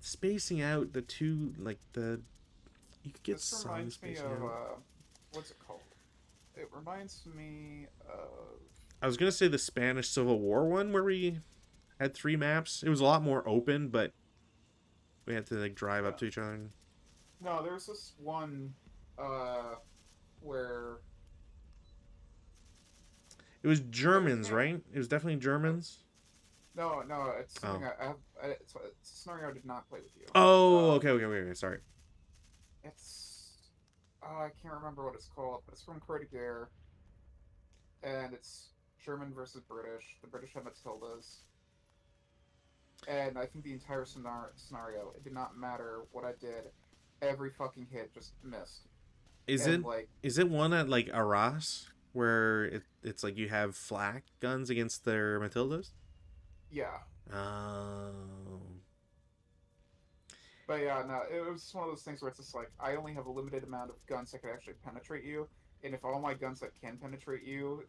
Spacing out the two like the you could get This some reminds me spacing of, out. what's it called? It reminds me of. I was gonna say the Spanish Civil War one where we had 3 maps. It was a lot more open, but we had to like drive up Yeah. to each other. No, there's this one, uh, where It was I Germans, can't. right? It was definitely Germans. No, no, it's Oh. something I have. It's a scenario I did not play with you. Oh, Um, okay. Sorry. it's. I can't remember what it's called, but it's from Croix de Guerre, and it's German versus British. The British have Matildas, and I think the entire scenario, it did not matter what I did. Every fucking hit just missed. Is and it like is it one at like Arras where it's like you have flak guns against their Matildas? yeah. Oh. But yeah, no, it was just one of those things where it's just like I only have a limited amount of guns that can actually penetrate you, and if all my guns that can penetrate you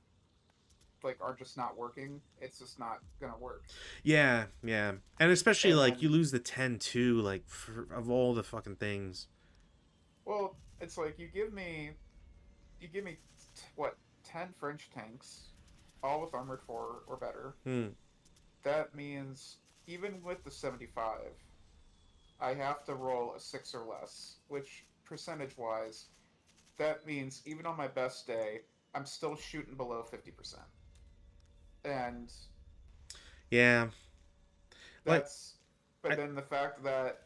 like are just not working, it's just not gonna work. Yeah, yeah. And especially And like you then, lose the 10 too, like of all the fucking things. well, it's like you give me what 10 French tanks, all with armored 4 or better. Hmm. That means even with the 75, I have to roll a 6 or less, which percentage wise, that means even on my best day, I'm still shooting below 50%. And Yeah. Like that's, but I then the fact that,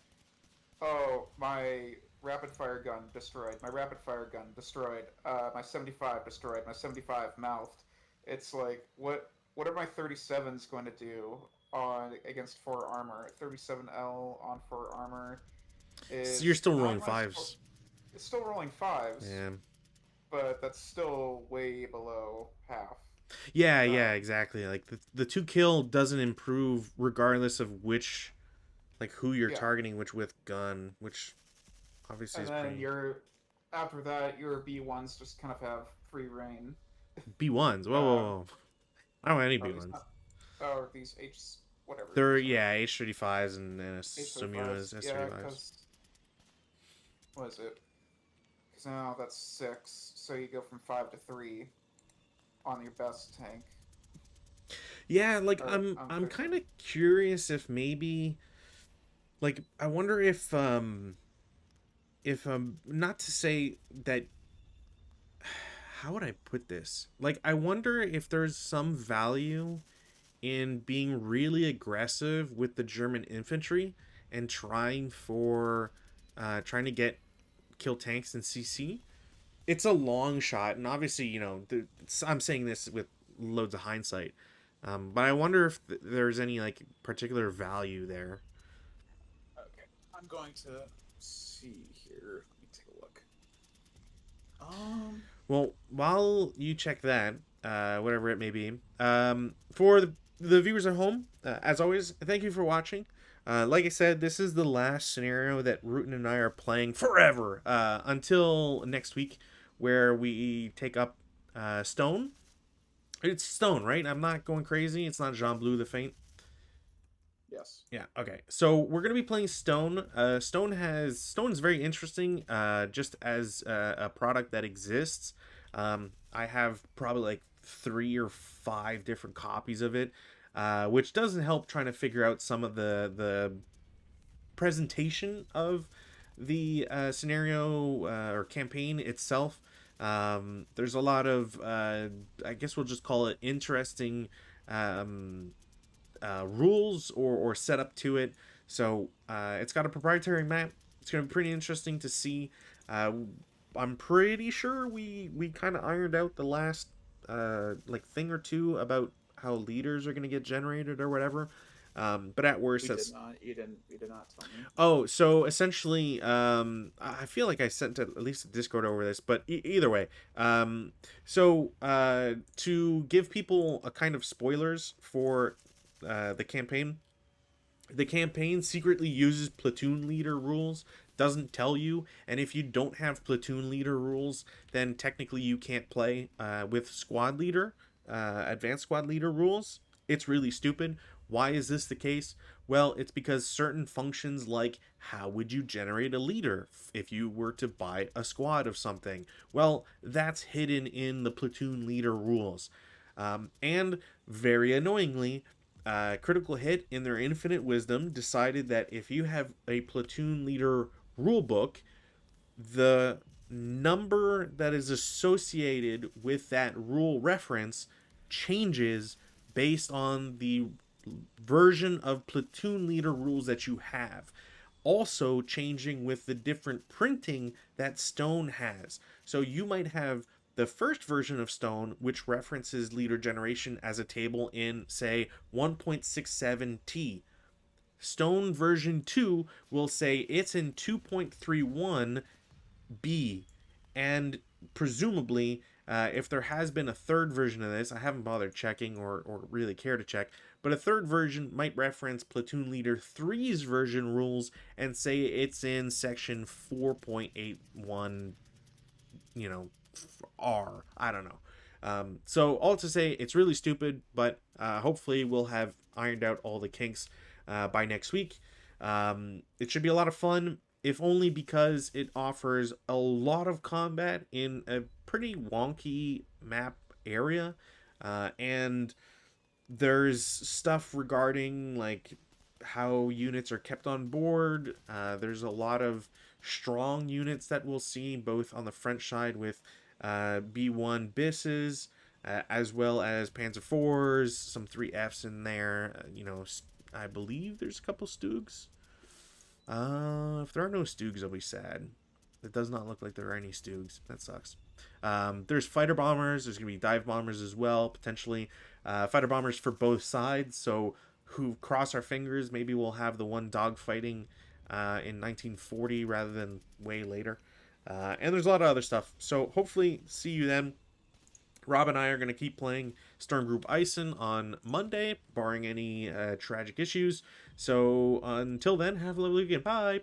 oh, my rapid fire gun destroyed, my rapid fire gun destroyed, my 75 destroyed, my 75 mouthed. It's like, what are my 37s going to do on against 4 armor? 37L on 4 armor you're is still 9 rolling less. fives. It's still rolling fives, Yeah. but that's still way below half. Yeah, yeah, Um, exactly. Like the two kill doesn't improve regardless of which like who you're yeah, targeting which with gun, which obviously and is then pretty your after that your B1s just kind of have free reign. B1s. Whoa, whoa, Um, whoa. I don't want any are these B1s. not? Or these H whatever They're these are yeah, H35s and Sumu H35s? Yeah, S35s. because what is it? Because now that's 6, so you go from 5 to 3 on your best tank Yeah, like or I'm I'm kind fiction. of curious if maybe like I wonder if not to say that how would I put this? Like I wonder if there's some value in being really aggressive with the German infantry and trying to get kill tanks and CC. It's a long shot, and obviously, I'm saying this with loads of hindsight. But I wonder if there's any like particular value there. Okay, I'm going to see here. Let me take a look. Um, Well, while you check that, whatever it may be, for the viewers at home, as always, thank you for watching. Like I said, this is the last scenario that Rutin and I are playing forever until next week, where we take up Stone. It's Stone, right? I'm not going crazy. It's not Jean Bleu the Faint. yes. Yeah. Okay. So we're gonna be playing Stone. Stone is very interesting. Just as a product that exists. I have probably like 3 or 5 different copies of it, which doesn't help trying to figure out some of the presentation of the scenario or campaign itself. There's a lot of I guess we'll just call it interesting um, rules or setup to it. So it's got a proprietary map. It's going to be pretty interesting to see. Uh, I'm pretty sure we kind of ironed out the last like thing or two about how leaders are going to get generated or whatever. But at worst, We did that's not. You didn't. You did not tell me. oh. So essentially, I feel like I sent at least a Discord over this, but either way, to give people a kind of spoilers for the campaign. The campaign secretly uses platoon leader rules, doesn't tell you, and if you don't have platoon leader rules, then technically you can't play with squad leader, advanced squad leader rules. It's really stupid. Why is this the case? Well, it's because certain functions like how would you generate a leader if you were to buy a squad of something? Well, that's hidden in the platoon leader rules. And very annoyingly, Critical Hit, in their infinite wisdom, decided that if you have a platoon leader rulebook, the number that is associated with that rule reference changes based on the version of platoon leader rules that you have. Also changing with the different printing that Stone has. So you might have the first version of Stone, which references leader generation as a table in, say, 1.67T. Stone version 2 will say it's in 2.31B. And presumably, if there has been a third version of this, I haven't bothered checking or really care to check, but a third version might reference Platoon Leader three's version rules and say it's in section 4.81, you know, R. I don't know. So all to say, it's really stupid, but hopefully we'll have ironed out all the kinks by next week. It should be a lot of fun, if only because it offers a lot of combat in a pretty wonky map area, and there's stuff regarding like how units are kept on board. There's a lot of strong units that we'll see both on the French side with B1 Bisses, as well as Panzer IVs, some 3Fs in there. I believe there's a couple Stugs. If there are no Stugs, I'll be sad. It does not look like there are any Stugs. That sucks. There's fighter bombers. There's going to be dive bombers as well, potentially. Fighter bombers for both sides. So, who cross our fingers, maybe we'll have the one dogfighting in 1940 rather than way later. And there's a lot of other stuff. So, hopefully, see you then. Rob and I are going to keep playing Storm Group Ison on Monday, barring any tragic issues. So, until then, have a lovely weekend. Bye.